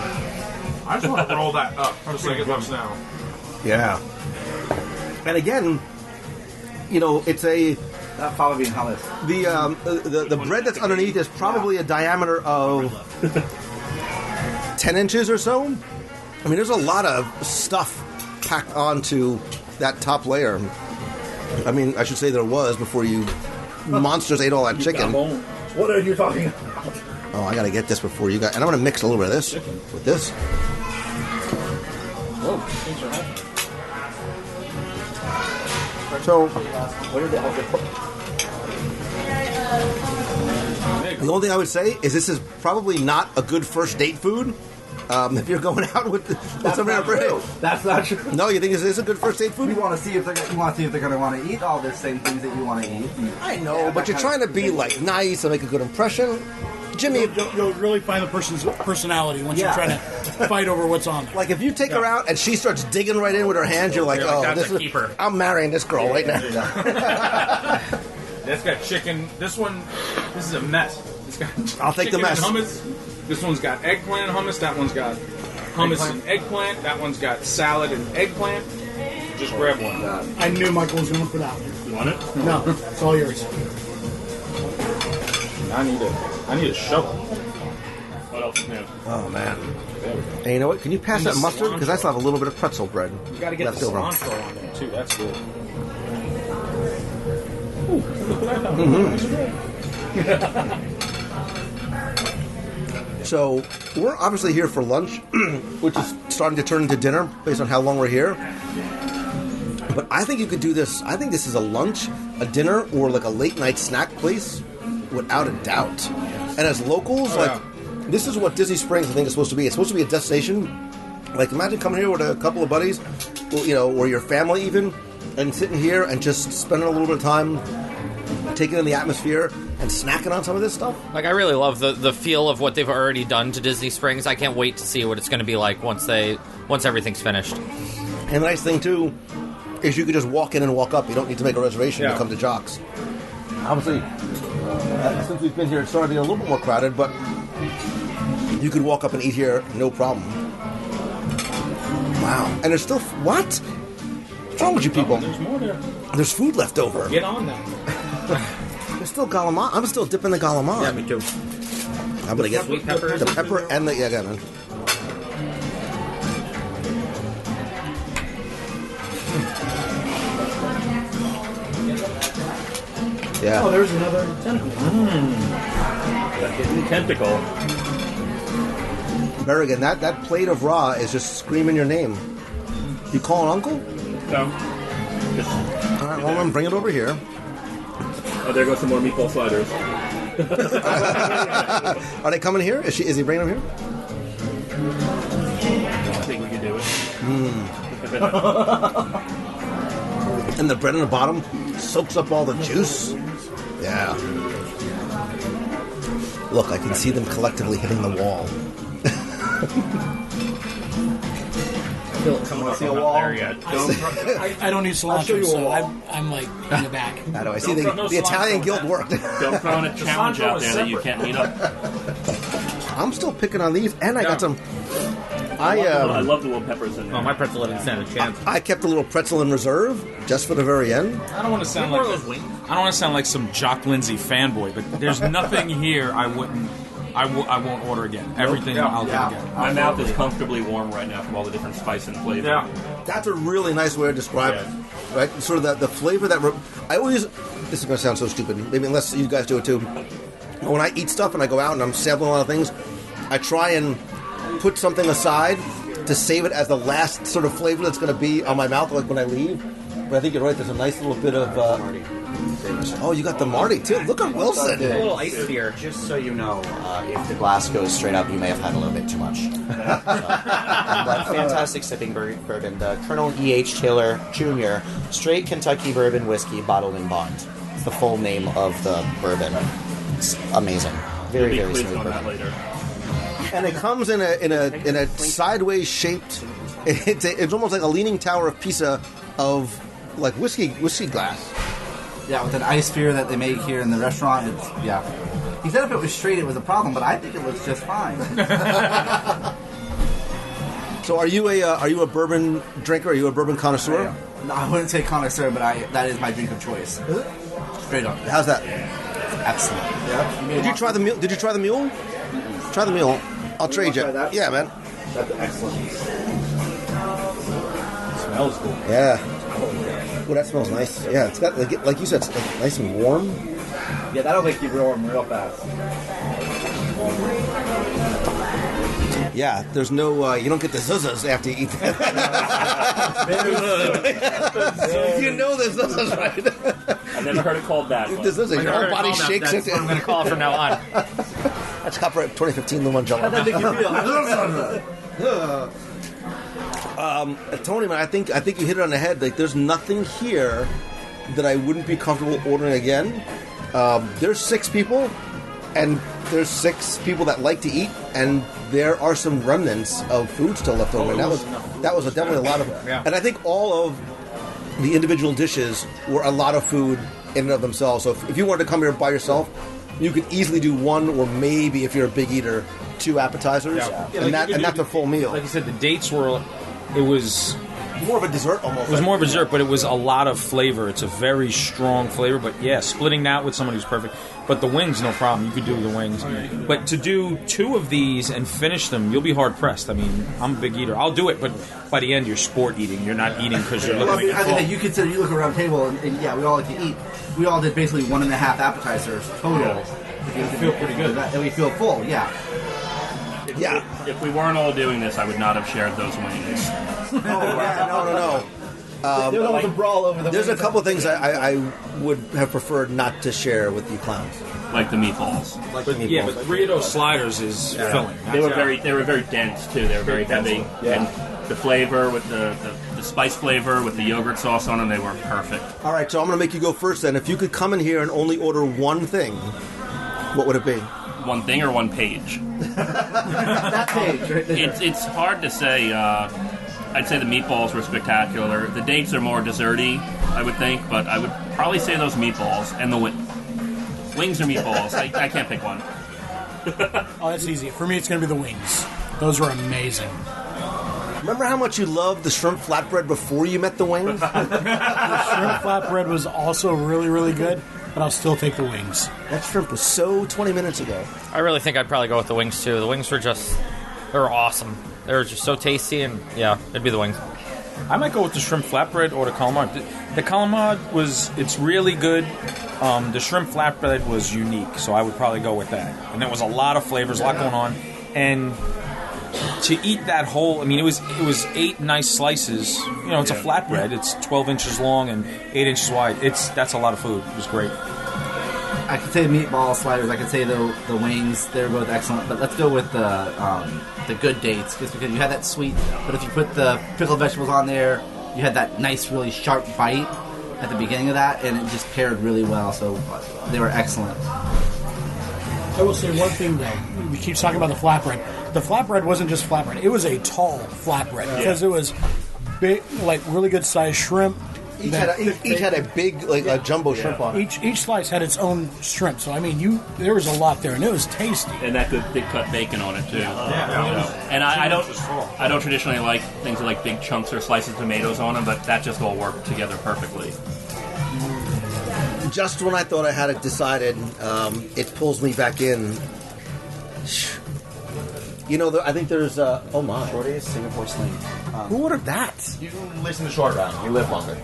I just want to roll that up just like it looks now. Yeah. And again, you know, it's a... That fava bean hummus. The bread that's underneath is probably a diameter of 10 inches or so. I mean, there's a lot of stuff packed onto that top layer. I mean, I should say there was before you monsters ate all that chicken. What are you talking about? Oh, I gotta get this before you got... And I'm gonna mix a little bit of this with this. Whoa, things are happening. So, What did the only thing I would say is this is probably not a good first date food. If you're going out with somebody on a break. That's not true. No, you think this is a good first date food? You want to see if they're going to want to eat all the same things that you want to eat. I know, but you're trying to be like nice and make a good impression. Jimmy, You'll really find the person's personality once you're trying to fight over what's on there. like if you take her out and she starts digging right in with her hands, you're like, oh, that's this a is keeper. I'm marrying this girl right now. That's got chicken. This is a mess. It's got I'll take the chicken mess. and hummus. This one's got eggplant and hummus. That one's got hummus and eggplant. That one's got salad and eggplant. Just grab one. I knew Michael was going for that one. You want it? No, it's all yours. I need a shovel. What else is new? Oh man. And you know what? Can you pass And that the mustard? Because I still have a little bit of pretzel bread. You gotta get left the over. cilantro on there too. That's good. So we're obviously here for lunch, which is starting to turn into dinner based on how long we're here. But I think you could do this. I think this is a lunch, a dinner, or like a late night snack place, without a doubt. And as locals, this is what Disney Springs I think is supposed to be. It's supposed to be a destination. Like imagine coming here with a couple of buddies, or your family even, and sitting here and just spending a little bit of time taking in the atmosphere and snacking on some of this stuff. Like, I really love the feel of what they've already done to Disney Springs. I can't wait to see what it's going to be like once everything's finished. And the nice thing, too, is you can just walk in and walk up. You don't need to make a reservation to come to Jock's. Obviously, since we've been here, it's starting to get a little bit more crowded, but you could walk up and eat here, no problem. Wow. And there's still... What? What's wrong with you people? There's more there. There's food left over. Get on that. There's still galamon. I'm still dipping the galamon. Yeah, me too. I'm going to get Sweet peppers. the pepper and the... Yeah, I got it. Yeah. Oh, there's another tentacle. That hidden tentacle. Very good. That plate of raw is just screaming your name. You call an uncle? No. All right, well, I'm bring it over here. Oh, there goes some more meatball sliders. Are they coming here? Is he bringing them here? I think we can do it. And the bread on the bottom soaks up all the juice. Yeah. Look, I can see them collectively hitting the wall. I feel it coming up. I'm not there yet. I don't need cilantro, so I'm like in the back. I know. I see the Italian guild worked. Don't throw in a challenge out there that you can't meet up. I'm still picking on these, and I got some. I love the little peppers in there. Oh, my pretzel didn't stand a chance. I kept a little pretzel in reserve just for the very end. I don't want to sound like some Jock Lindsey fanboy, but there's nothing here I won't order again. Everything I'll get again. My mouth is comfortably warm right now from all the different spice and flavor. Yeah. That's a really nice way to describe it, right? Sort of the flavor that I always. This is going to sound so stupid, maybe unless you guys do it too. But when I eat stuff and I go out and I'm sampling a lot of things, I try and put something aside to save it as the last sort of flavor that's going to be on my mouth, like when I leave. But I think you're right. There's a nice little bit of. Oh, you got the Marty too. Look at Wilson. A little ice here. Just so you know, if the glass goes straight up, you may have had a little bit too much. But fantastic sipping bourbon, the Colonel E.H. Taylor Jr. Straight Kentucky Bourbon Whiskey Bottled in Bond. It's the full name of the bourbon. It's amazing. Very, very smooth bourbon. And it comes in a sideways shaped. It's almost like a leaning tower of Pisa of like whiskey glass. Yeah, with an ice sphere that they make here in the restaurant. He said if it was straight, it was a problem, but I think it looks just fine. So, are you a bourbon drinker? Are you a bourbon connoisseur? No, I wouldn't say connoisseur, but that is my drink of choice. Straight up. How's that? Excellent. Yeah. Did you try the mule? Try the mule. I'll trade you. Yeah, man. That's excellent. Smells good. Yeah. Oh, that smells nice. Yeah, it's got like you said, it's nice and warm. Yeah, that'll make you warm real fast. Yeah, there's no. You don't get the zuzzas after you eat that. You know the zuzzas, right? I've never heard it called that. The zuzzas, your whole body shakes. That's what I'm going to call it from now on. That's copyright 2015 Lou Mangello. How'd that make you feel? Tony, man, I think you hit it on the head. Like, there's nothing here that I wouldn't be comfortable ordering again. There's 6 people, and there's 6 people that like to eat, and there are some remnants of food still left over. And that was definitely a lot of. Yeah. And I think all of the individual dishes were a lot of food in and of themselves. So if you wanted to come here by yourself, you could easily do 1 or maybe, if you're a big eater, 2 appetizers, and that's a full meal. Like you said, the dates were. It was more of a dessert almost. It was more of a dessert, but it was a lot of flavor. It's a very strong flavor, but yeah, splitting that with someone who's perfect. But the wings, no problem. You could do the wings. But to do 2 of these and finish them, you'll be hard pressed. I mean, I'm a big eater. I'll do it, but by the end, you're sport eating. You're not eating because you're looking at it. You consider you look around the table, and yeah, we all like to eat. We all did basically 1.5 appetizers total. You feel pretty good. And we feel full, yeah. If we weren't all doing this, I would not have shared those wings. No. There's a couple of things I would have preferred not to share with you clowns, like the meatballs. But 3 of those sliders is filling. They were very dense too. They were very heavy, and the flavor with the spice flavor with the yogurt sauce on them, they were perfect. All right, so I'm going to make you go first. Then, if you could come in here and only order 1 thing, what would it be? 1 thing or 1 page? That page. Right there. It's hard to say. I'd say the meatballs were spectacular. The dates are more desserty, I would think, but I would probably say those meatballs and the wings or meatballs. I can't pick one. Oh, that's easy. For me, it's going to be the wings. Those were amazing. Remember how much you loved the shrimp flatbread before you met the wings? The shrimp flatbread was also really, really good, but I'll still take the wings. That shrimp was so 20 minutes ago. I really think I'd probably go with the wings, too. The wings were they were awesome. They were just so tasty, and yeah, it'd be the wings. I might go with the shrimp flatbread or the calamari. The calamari it's really good. The shrimp flatbread was unique, so I would probably go with that. And there was a lot of flavors, a lot going on. And to eat that whole, I mean, it was 8 nice slices. You know, it's a flatbread. It's 12 inches long and 8 inches wide. That's a lot of food. It was great. I could say meatball sliders. I could say the wings. They were both excellent. But let's go with the good dates, just because you had that sweet. But if you put the pickled vegetables on there, you had that nice, really sharp bite at the beginning of that, and it just paired really well. So they were excellent. I will say one thing though. We keep talking about the flatbread. The flatbread wasn't just flatbread. It was a tall flatbread because it was big, like really good sized shrimp. Each had a big, like a jumbo shrimp on it. Each slice had its own shrimp. So I mean, there was a lot there, and it was tasty. And that good thick cut bacon on it too. And I don't traditionally like things with like big chunks or slices of tomatoes on them, but that just all worked together perfectly. Just when I thought I had it decided, it pulls me back in. You know, I think there's oh my, Shorty's Singapore Sling. Who ordered that? You listen to Short Round. You live longer.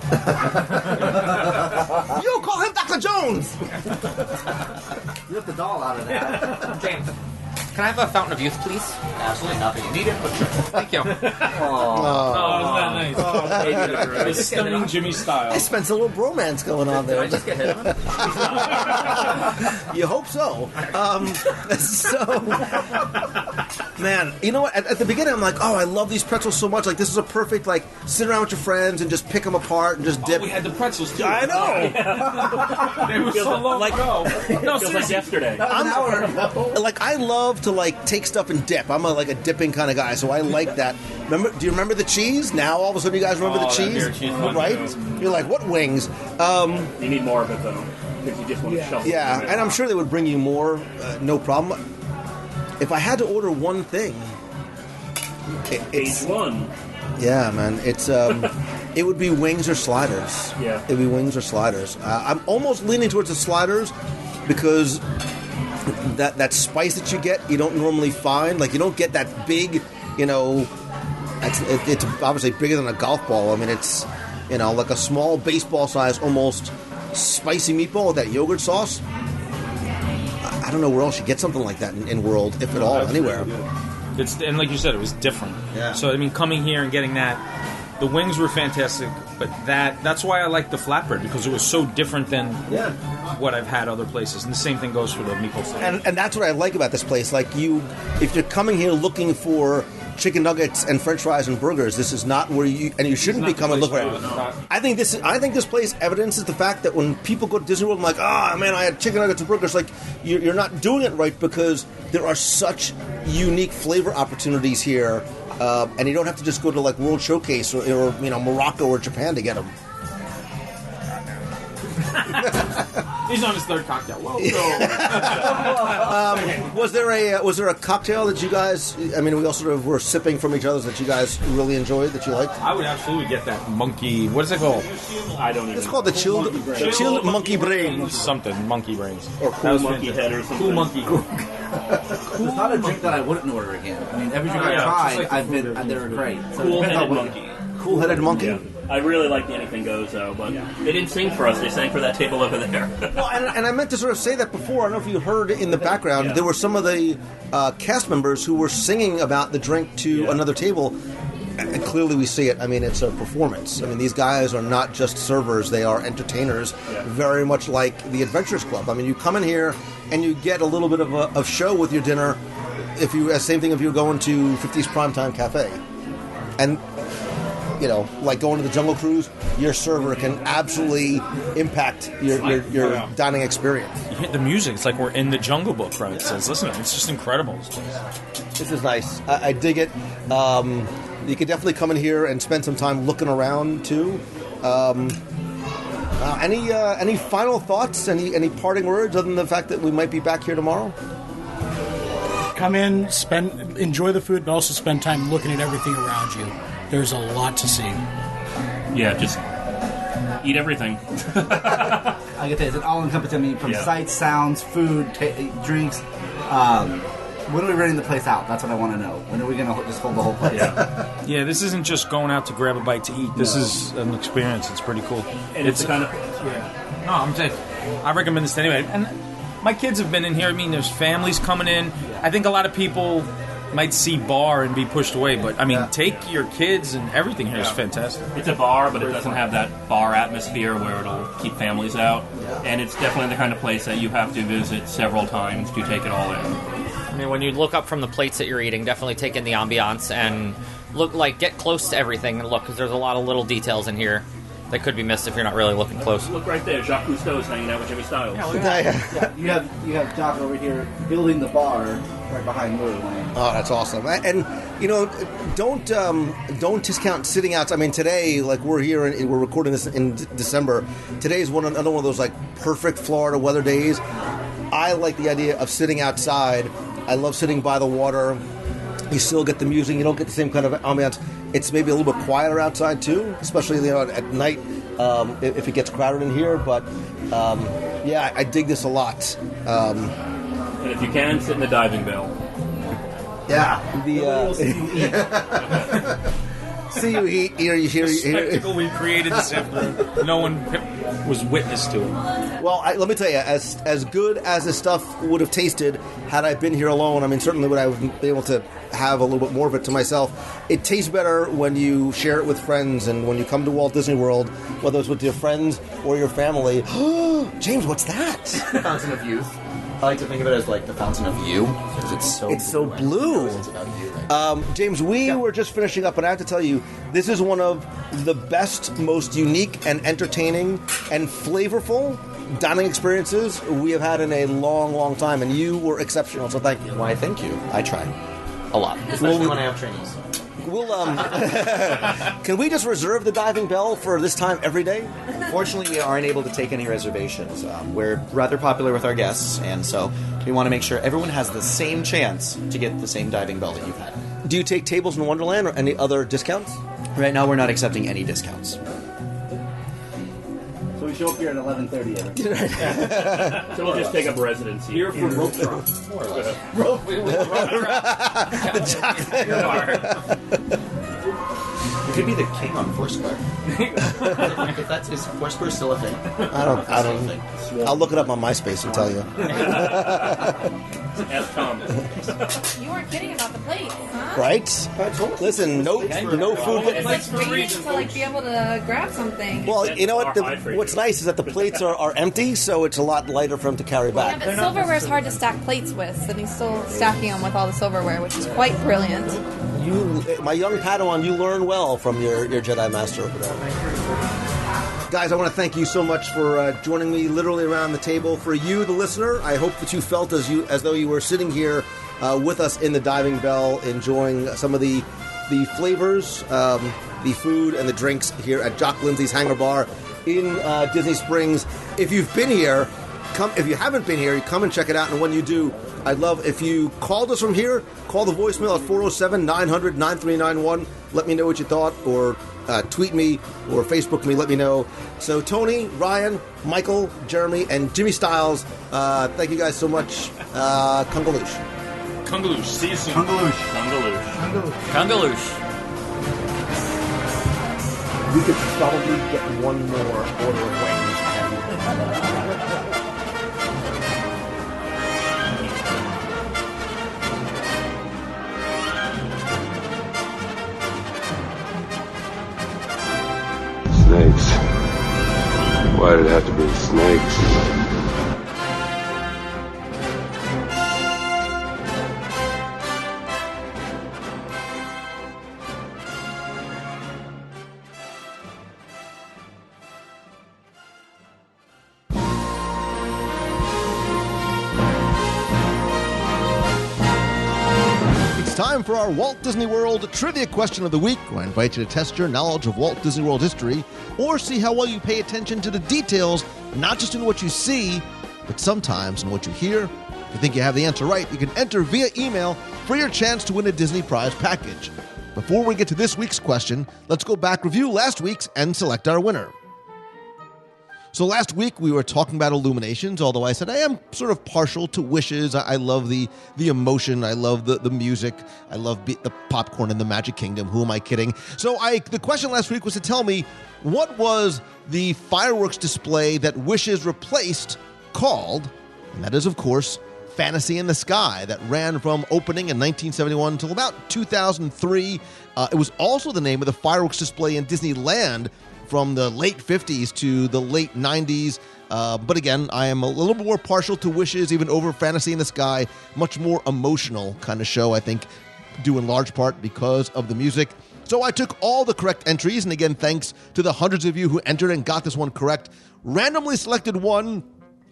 Yo, call him Dr. Jones. You left the doll out of that. James, can I have a fountain of youth, please? Absolutely nothing. You need it, but Thank you. Isn't that nice? It's stunning Jimmy style. I spent a little bromance going on there. Did I just get hit on it? You hope so. Man, you know what? At the beginning, I'm like, oh, I love these pretzels so much. Like, this is a perfect, like, sit around with your friends and just pick them apart and just dip. We had the pretzels, too. I know. They were so long ago. No, Feels like yesterday. Like, I love to, like, take stuff and dip. I'm a dipping kind of guy, so I like that. Do you remember the cheese? Now, all of a sudden, you guys remember the cheese? Right? You're like, what wings? You need more of it, though, because you just want to shovel it. Yeah, and I'm sure they would bring you more, no problem. If I had to order one thing, Page one. Yeah, man, it's it would be wings or sliders. Yeah, it'd be wings or sliders. I'm almost leaning towards the sliders because that spice that you get, you don't normally find. Like, you don't get that big, you know. It's obviously bigger than a golf ball. I mean, it's, you know, like a small baseball size, almost spicy meatball with that yogurt sauce. I don't know where else you get something like that in world, if at all, anywhere. And like you said, it was different. Yeah. So, I mean, coming here and getting that, the wings were fantastic, but that's why I like the flatbread, because it was so different than what I've had other places. And the same thing goes for the meatball salad. And that's what I like about this place. Like, if you're coming here looking for chicken nuggets and French fries and burgers, this is not where you shouldn't be coming looking for it. I think this place evidences the fact that when people go to Disney World, I'm like, oh man, I had chicken nuggets and burgers. Like, you're not doing it right, because there are such unique flavor opportunities here, and you don't have to just go to like World Showcase or you know, Morocco or Japan to get them. He's on his third cocktail. Whoa, was there a cocktail that you guys? I mean, we all sort of were sipping from each other's that you guys really enjoyed, that you liked. I would absolutely get that monkey. What is it called? I don't even. It's called the chilled monkey brains. Something monkey brains or cool monkey head or something. Cool monkey. It's not a drink that I wouldn't order again. I mean, every drink I tried, they were great. So Cool-headed monkey. Cool-headed monkey. Yeah. I really like the Anything Goes, though, but they didn't sing for us. They sang for that table over there. Well, and I meant to sort of say that before. I don't know if you heard in the background, there were some of the cast members who were singing about the drink to another table. And clearly we see it. I mean, it's a performance. I mean, these guys are not just servers. They are entertainers, very much like the Adventurers Club. I mean, you come in here and you get a little bit of a show with your dinner. Same thing if you're going to 50s Primetime Cafe. And, you know, like going to the Jungle Cruise, your server can absolutely impact your dining experience. You hit the music. It's like we're in the Jungle Book, right? It says, listen, it's just incredible. This is nice. I dig it. You could definitely come in here and spend some time looking around too. Any final thoughts? Any parting words other than the fact that we might be back here tomorrow? come in, enjoy the food, but also spend time looking at everything around you. There's a lot to see. Yeah, just eat everything. I get that. It's an all-encompassing. I mean, from sights, sounds, food, drinks. When are we renting the place out? That's what I want to know. When are we going to just hold the whole place? Yeah, this isn't just going out to grab a bite to eat. This is an experience. It's pretty cool. And it's the kind of... No, I'm saying, I recommend this to anybody. And my kids have been in here. I mean, there's families coming in. I think a lot of people might see bar and be pushed away, but I mean, take your kids and everything here is fantastic. It's a bar, but it doesn't have that bar atmosphere where it'll keep families out. And it's definitely the kind of place that you have to visit several times to take it all in. I mean, when you look up from the plates that you're eating, definitely take in the ambiance and get close to everything and look, because there's a lot of little details in here that could be missed if you're not really looking close. Look right there, Jacques Cousteau's hanging out with Jimmy Styles. You have Jock over here building the bar right behind Lou. Oh, that's awesome! And don't discount sitting out. I mean, today, like we're here and we're recording this in December. Today is another one of those like perfect Florida weather days. I like the idea of sitting outside. I love sitting by the water. You still get the music. You don't get the same kind of ambiance. It's maybe a little bit quieter outside too, especially at night if it gets crowded in here. But I dig this a lot. And if you can, sit in the diving bell. Yeah. See you eat. You hear. The spectacle we created this afternoon. No one was witness to it. Well, let me tell you, as good as this stuff would have tasted had I been here alone, I mean, certainly would I have been able to have a little bit more of it to myself. It tastes better when you share it with friends and when you come to Walt Disney World, whether it's with your friends or your family. James, what's that? Fountain of Youth. I like to think of it as like the Fountain of You because it's so blue. It's about you. James, we were just finishing up, and I have to tell you, this is one of the best, most unique and entertaining and flavorful dining experiences we have had in a long, long time, and you were exceptional, so thank you. Why, thank you. I try a lot, especially when I have trainees. We'll, can we just reserve the diving bell for this time every day? Fortunately, we aren't able to take any reservations. We're rather popular with our guests, and so we want to make sure everyone has the same chance to get the same diving bell that you've had. Do you take tables in Wonderland or any other discounts? Right now, we're not accepting any discounts. So we show up here at 11:30. So we'll just take up residency here for rope drop. More or less. You could be the king on Foursquare. Is Foursquare still a thing? I don't. I'll look it up on MySpace and tell you. Ask Tom. You weren't kidding about the plates, huh? Right? Listen, no food. It's like waiting to be able to grab something. Well, you know what? What's nice is that the plates are empty, so it's a lot lighter for him to carry back. Yeah, but silverware is hard to stack plates with, and he's still stacking them with all the silverware, which is quite brilliant. My young Padawan, you learn well from your Jedi Master over there. Guys, I want to thank you so much for joining me literally around the table. For you, the listener, I hope that you felt as though you were sitting here with us in the diving bell, enjoying some of the flavors, the food, and the drinks here at Jock Lindsey's Hangar Bar in Disney Springs. If you've been here, if you haven't been here, come and check it out. And when you do, I'd love if you called us from here, call the voicemail at 407-900-9391. Let me know what you thought, or tweet me or Facebook me, let me know. So Tony, Ryan, Michael, Jeremy, and Jimmy Styles, thank you guys so much. Kungaloosh. Kungaloosh. See you soon. Kungaloosh. Kungaloosh. We could probably get one more order of wings. Snakes. Why did it have to be snakes? Time for our Walt Disney World Trivia Question of the Week, where I invite you to test your knowledge of Walt Disney World history or see how well you pay attention to the details, not just in what you see, but sometimes in what you hear If you think you have the answer right, you can enter via email for your chance to win a Disney Prize package. Before we get to this week's question, let's go back, review last week's, and select our winner. So last week we were talking about Illuminations, although I said I am sort of partial to Wishes. I love the emotion. I love the music. I love the popcorn in the Magic Kingdom. Who am I kidding? So the question last week was to tell me, what was the fireworks display that Wishes replaced called? And that is, of course, Fantasy in the Sky, that ran from opening in 1971 until about 2003. It was also the name of the fireworks display in Disneyland from the late 50s to the late 90s. But again, I am a little bit more partial to Wishes, even over Fantasy in the Sky. Much more emotional kind of show, I think, due in large part because of the music. So I took all the correct entries, and again, thanks to the hundreds of you who entered and got this one correct. Randomly selected one.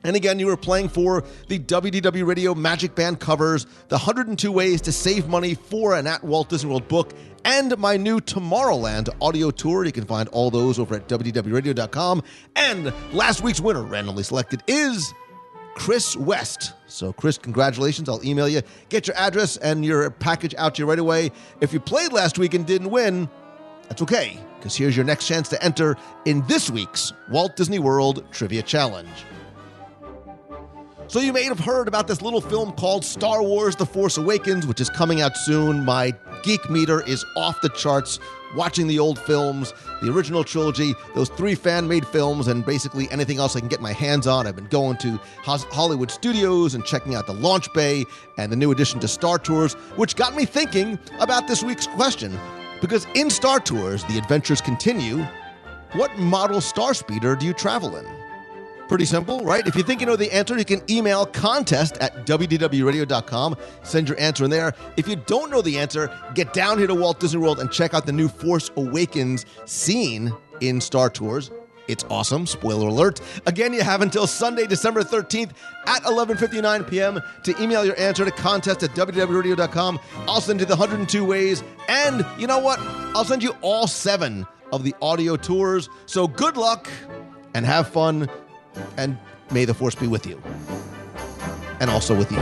And again, you were playing for the WDW Radio Magic Band covers, the 102 Ways to Save Money for an At Walt Disney World book, and my new Tomorrowland audio tour. You can find all those over at WDWRadio.com. And last week's winner, randomly selected, is Chris West. So, Chris, congratulations. I'll email you. Get your address and your package out to you right away. If you played last week and didn't win, that's okay, because here's your next chance to enter in this week's Walt Disney World Trivia Challenge. So you may have heard about this little film called Star Wars The Force Awakens, which is coming out soon. My geek meter is off the charts watching the old films, the original trilogy, those 3 fan-made films, and basically anything else I can get my hands on. I've been going to Hollywood Studios and checking out the launch bay and the new addition to Star Tours, which got me thinking about this week's question. Because in Star Tours, the adventures continue. What model Star Speeder do you travel in? Pretty simple, right? If you think you know the answer, you can email contest@wdwradio.com. Send your answer in there. If you don't know the answer, get down here to Walt Disney World and check out the new Force Awakens scene in Star Tours. It's awesome. Spoiler alert. Again, you have until Sunday, December 13th at 11:59 p.m. to email your answer to contest@wdwradio.com. I'll send you the 102 ways. And you know what? I'll send you all 7 of the audio tours. So good luck and have fun. And may the Force be with you. And also with you.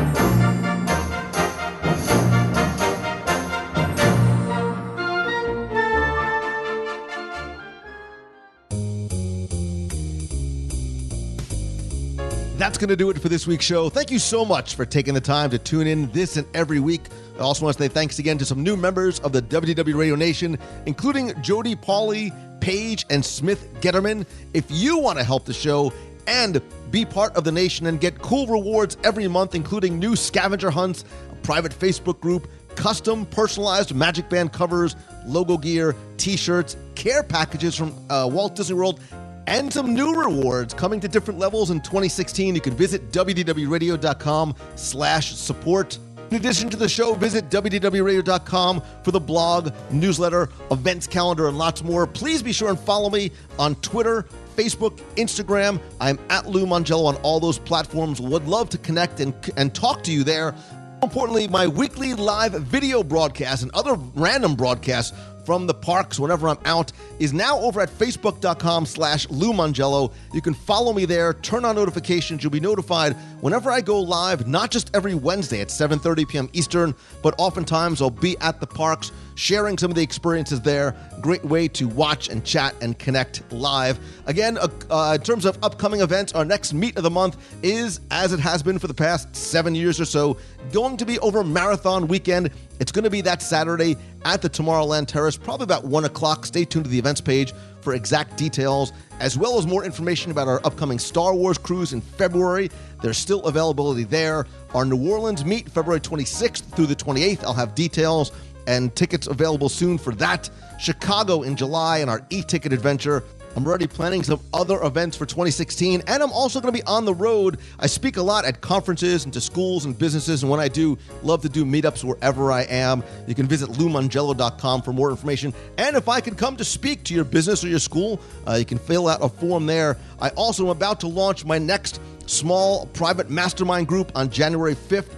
That's going to do it for this week's show. Thank you so much for taking the time to tune in this and every week. I also want to say thanks again to some new members of the WDW Radio Nation, including Jody Pauley, Paige, and Smith Getterman. If you want to help the show and be part of the nation and get cool rewards every month, including new scavenger hunts, a private Facebook group, custom personalized Magic Band covers, logo gear, t-shirts, care packages from Walt Disney World, and some new rewards coming to different levels in 2016, you can visit wdwradio.com/support. In addition to the show, visit WDWRadio.com for the blog, newsletter, events calendar, and lots more. Please be sure and follow me on Twitter, Facebook, Instagram. I'm at Lou Mongello on all those platforms. Would love to connect and talk to you there. More importantly, my weekly live video broadcasts and other random broadcasts from the parks whenever I'm out is now over at facebook.com/Lou Mongello. You can follow me there, turn on notifications. You'll be notified whenever I go live, not just every Wednesday at 7:30 p.m. Eastern, but oftentimes I'll be at the parks sharing some of the experiences there. Great way to watch and chat and connect live. Again, in terms of upcoming events, our next meet of the month is, as it has been for the past 7 years or so, going to be over Marathon Weekend. It's going to be that Saturday at the Tomorrowland Terrace, probably about 1 o'clock. Stay tuned to the events page for exact details, as well as more information about our upcoming Star Wars cruise in February. There's still availability there. Our New Orleans meet, February 26th through the 28th. I'll have details and tickets available soon for that. Chicago in July and our e-ticket adventure. I'm already planning some other events for 2016, and I'm also going to be on the road. I speak a lot at conferences and to schools and businesses, and when I do, love to do meetups wherever I am. You can visit LouMongello.com for more information, and if I can come to speak to your business or your school, you can fill out a form there. I also am about to launch my next small private mastermind group on January 5th.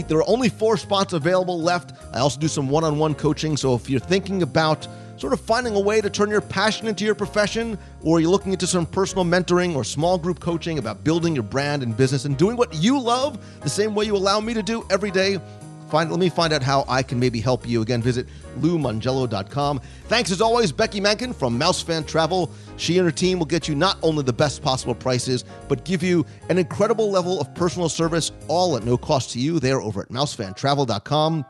There are only 4 spots available left. I also do some one-on-one coaching, so if you're thinking about sort of finding a way to turn your passion into your profession, or you're looking into some personal mentoring or small group coaching about building your brand and business and doing what you love the same way you allow me to do every day, let me find out how I can maybe help you. Again, visit LouMangello.com. Thanks as always, Becky Menken from Mousefan Travel. She and her team will get you not only the best possible prices, but give you an incredible level of personal service, all at no cost to you. They're over at MouseFanTravel.com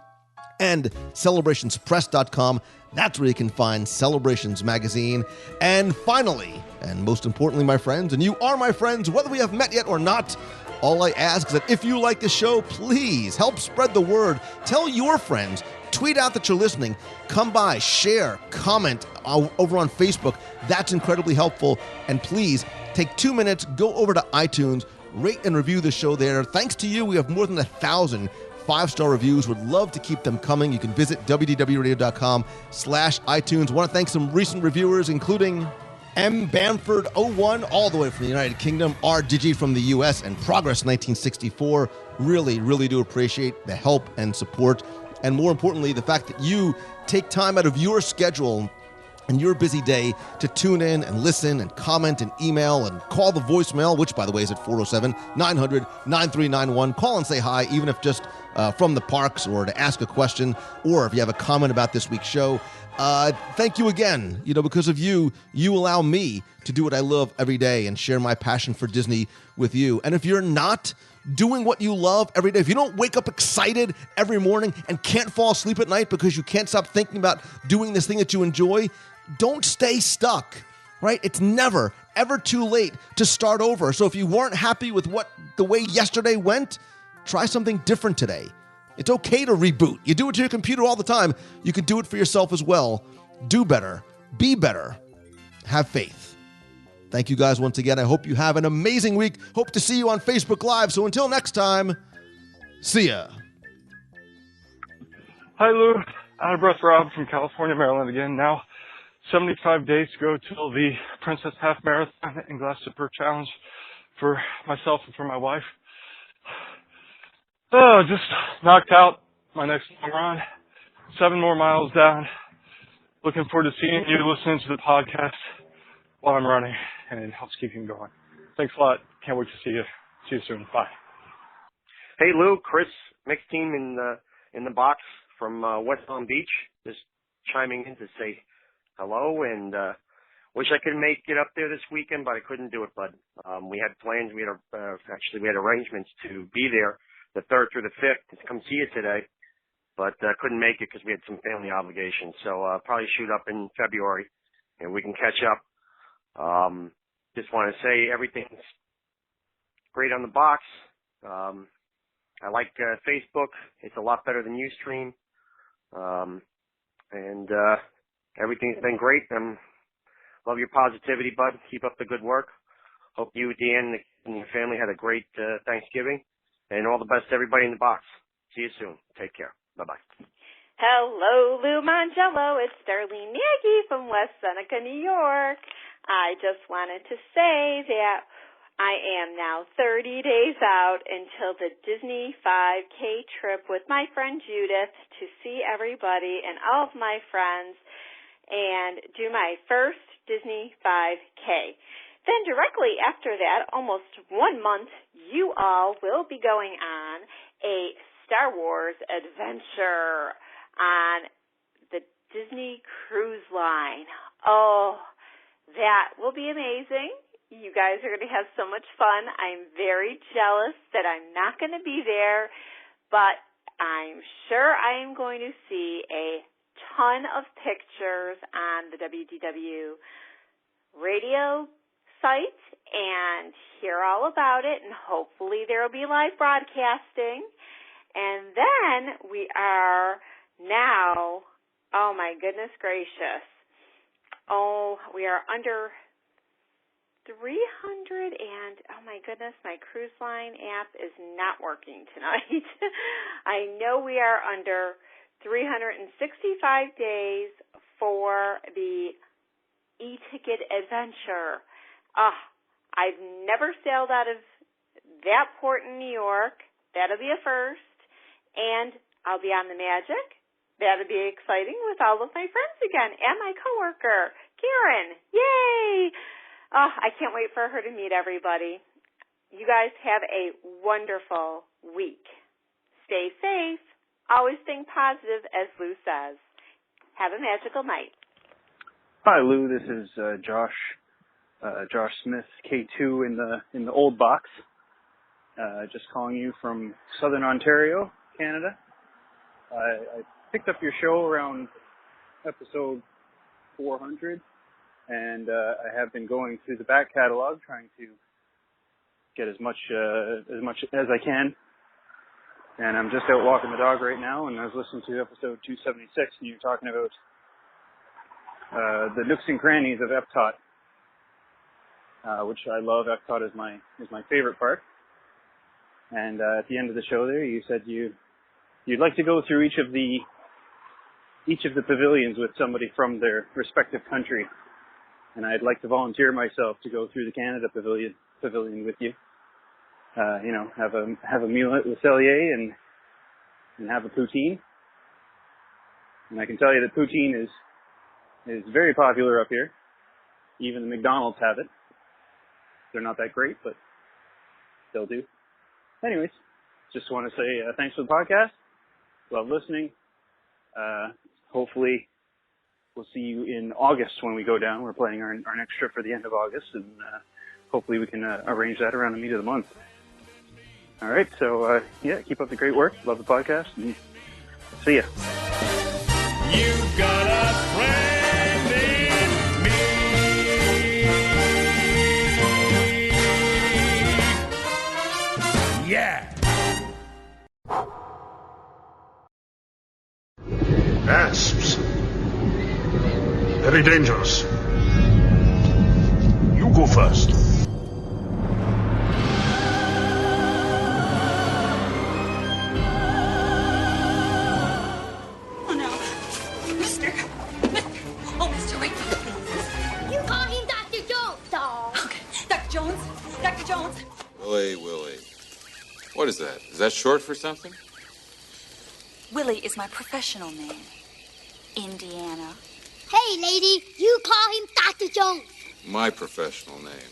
and CelebrationsPress.com. That's where you can find Celebrations Magazine. And finally, and most importantly, my friends, and you are my friends, whether we have met yet or not, all I ask is that if you like the show, please help spread the word. Tell your friends. Tweet out that you're listening. Come by, share, comment over on Facebook. That's incredibly helpful. And please take 2 minutes, go over to iTunes, rate and review the show there. Thanks to you, we have more than 1,000 5-star reviews. Would love to keep them coming. You can visit wdwradio.com/iTunes. Want to thank some recent reviewers, including M. Bamford01, all the way from the United Kingdom, R. Digi from the U.S., and Progress 1964. Really, really do appreciate the help and support. And more importantly, the fact that you take time out of your schedule and your busy day to tune in and listen and comment and email and call the voicemail, which, by the way, is at 407-900-9391. Call and say hi, even if just from the parks, or to ask a question, or if you have a comment about this week's show. Thank you again. Because of you allow me to do what I love every day and share my passion for Disney with you. And if you're not doing what you love every day, if you don't wake up excited every morning and can't fall asleep at night because you can't stop thinking about doing this thing that you enjoy, don't stay stuck, right? It's never, ever too late to start over. So if you weren't happy with the way yesterday went, try something different today. It's okay to reboot. You do it to your computer all the time. You can do it for yourself as well. Do better. Be better. Have faith. Thank you guys once again. I hope you have an amazing week. Hope to see you on Facebook Live. So until next time, see ya. Hi, Lou. Out of breath Rob from California, Maryland again. Now 75 days to go till the Princess Half Marathon and Glass Super Challenge for myself and for my wife. Oh, just knocked out my next long run. 7 more miles down. Looking forward to seeing you, listening to the podcast while I'm running, and it helps keep me going. Thanks a lot. Can't wait to see you. See you soon. Bye. Hey, Lou, Chris, mixed team in the box from West Palm Beach, just chiming in to say hello, and wish I could make it up there this weekend, but I couldn't do it, bud. We had plans. We had we had arrangements to be there the 3rd through the 5th to come see you today, but couldn't make it because we had some family obligations. So probably shoot up in February, and we can catch up. Just want to say everything's great on the box. I like Facebook. It's a lot better than Ustream. And everything's been great. Love your positivity, bud. Keep up the good work. Hope you, Dan, and your family had a great Thanksgiving. And all the best to everybody in the box. See you soon. Take care. Bye-bye. Hello, Lou Mangello. It's Darlene Nagy from West Seneca, New York. I just wanted to say that I am now 30 days out until the Disney 5K trip with my friend Judith to see everybody and all of my friends and do my first Disney 5K. Then directly after that, almost 1 month, you all will be going on a Star Wars adventure on the Disney Cruise Line. Oh, that will be amazing. You guys are going to have so much fun. I'm very jealous that I'm not going to be there, but I'm sure I am going to see a ton of pictures on the WDW radio site and hear all about it, and hopefully there will be live broadcasting. And then we are now, oh my goodness gracious, we are under 300 and, oh my goodness, my cruise line app is not working tonight. I know we are under 365 days for the e-ticket adventure. I've never sailed out of that port in New York. That'll be a first. And I'll be on the Magic. that'll be exciting with all of my friends again and my coworker, Karen. Yay! Oh, I can't wait for her to meet everybody. You guys have a wonderful week. Stay safe. Always think positive, as Lou says. Have a magical night. Hi, Lou. This is Josh Smith, K2 in the old box. Just calling you from Southern Ontario, Canada. I picked up your show around episode 400, and I have been going through the back catalog, trying to get as much as I can. And I'm just out walking the dog right now, and I was listening to episode 276, and you were talking about the nooks and crannies of Epcot, which I love. Epcot is my favorite part. And at the end of the show there, you said you'd like to go through each of the pavilions with somebody from their respective country, and I'd like to volunteer myself to go through the Canada pavilion with you. Have a meal at Le Cellier and have a poutine. And I can tell you that poutine is very popular up here. Even the McDonald's have it. They're not that great, but they'll do. Anyways, just want to say thanks for the podcast. Love listening. Hopefully we'll see you in August when we go down. We're planning our next trip for the end of August, and hopefully we can arrange that around the meat of the month. All right, so keep up the great work. Love the podcast, and see ya. You got a friend in me. Yeah. Asps. Very dangerous. You go first. Oh no. Mister, wait. You call him Dr. Jones, dog. Okay. Dr. Jones. Willie. What is that? Is that short for something? Willie is my professional name. Indiana. Hey, lady, you call him Dr. Jones. My professional name.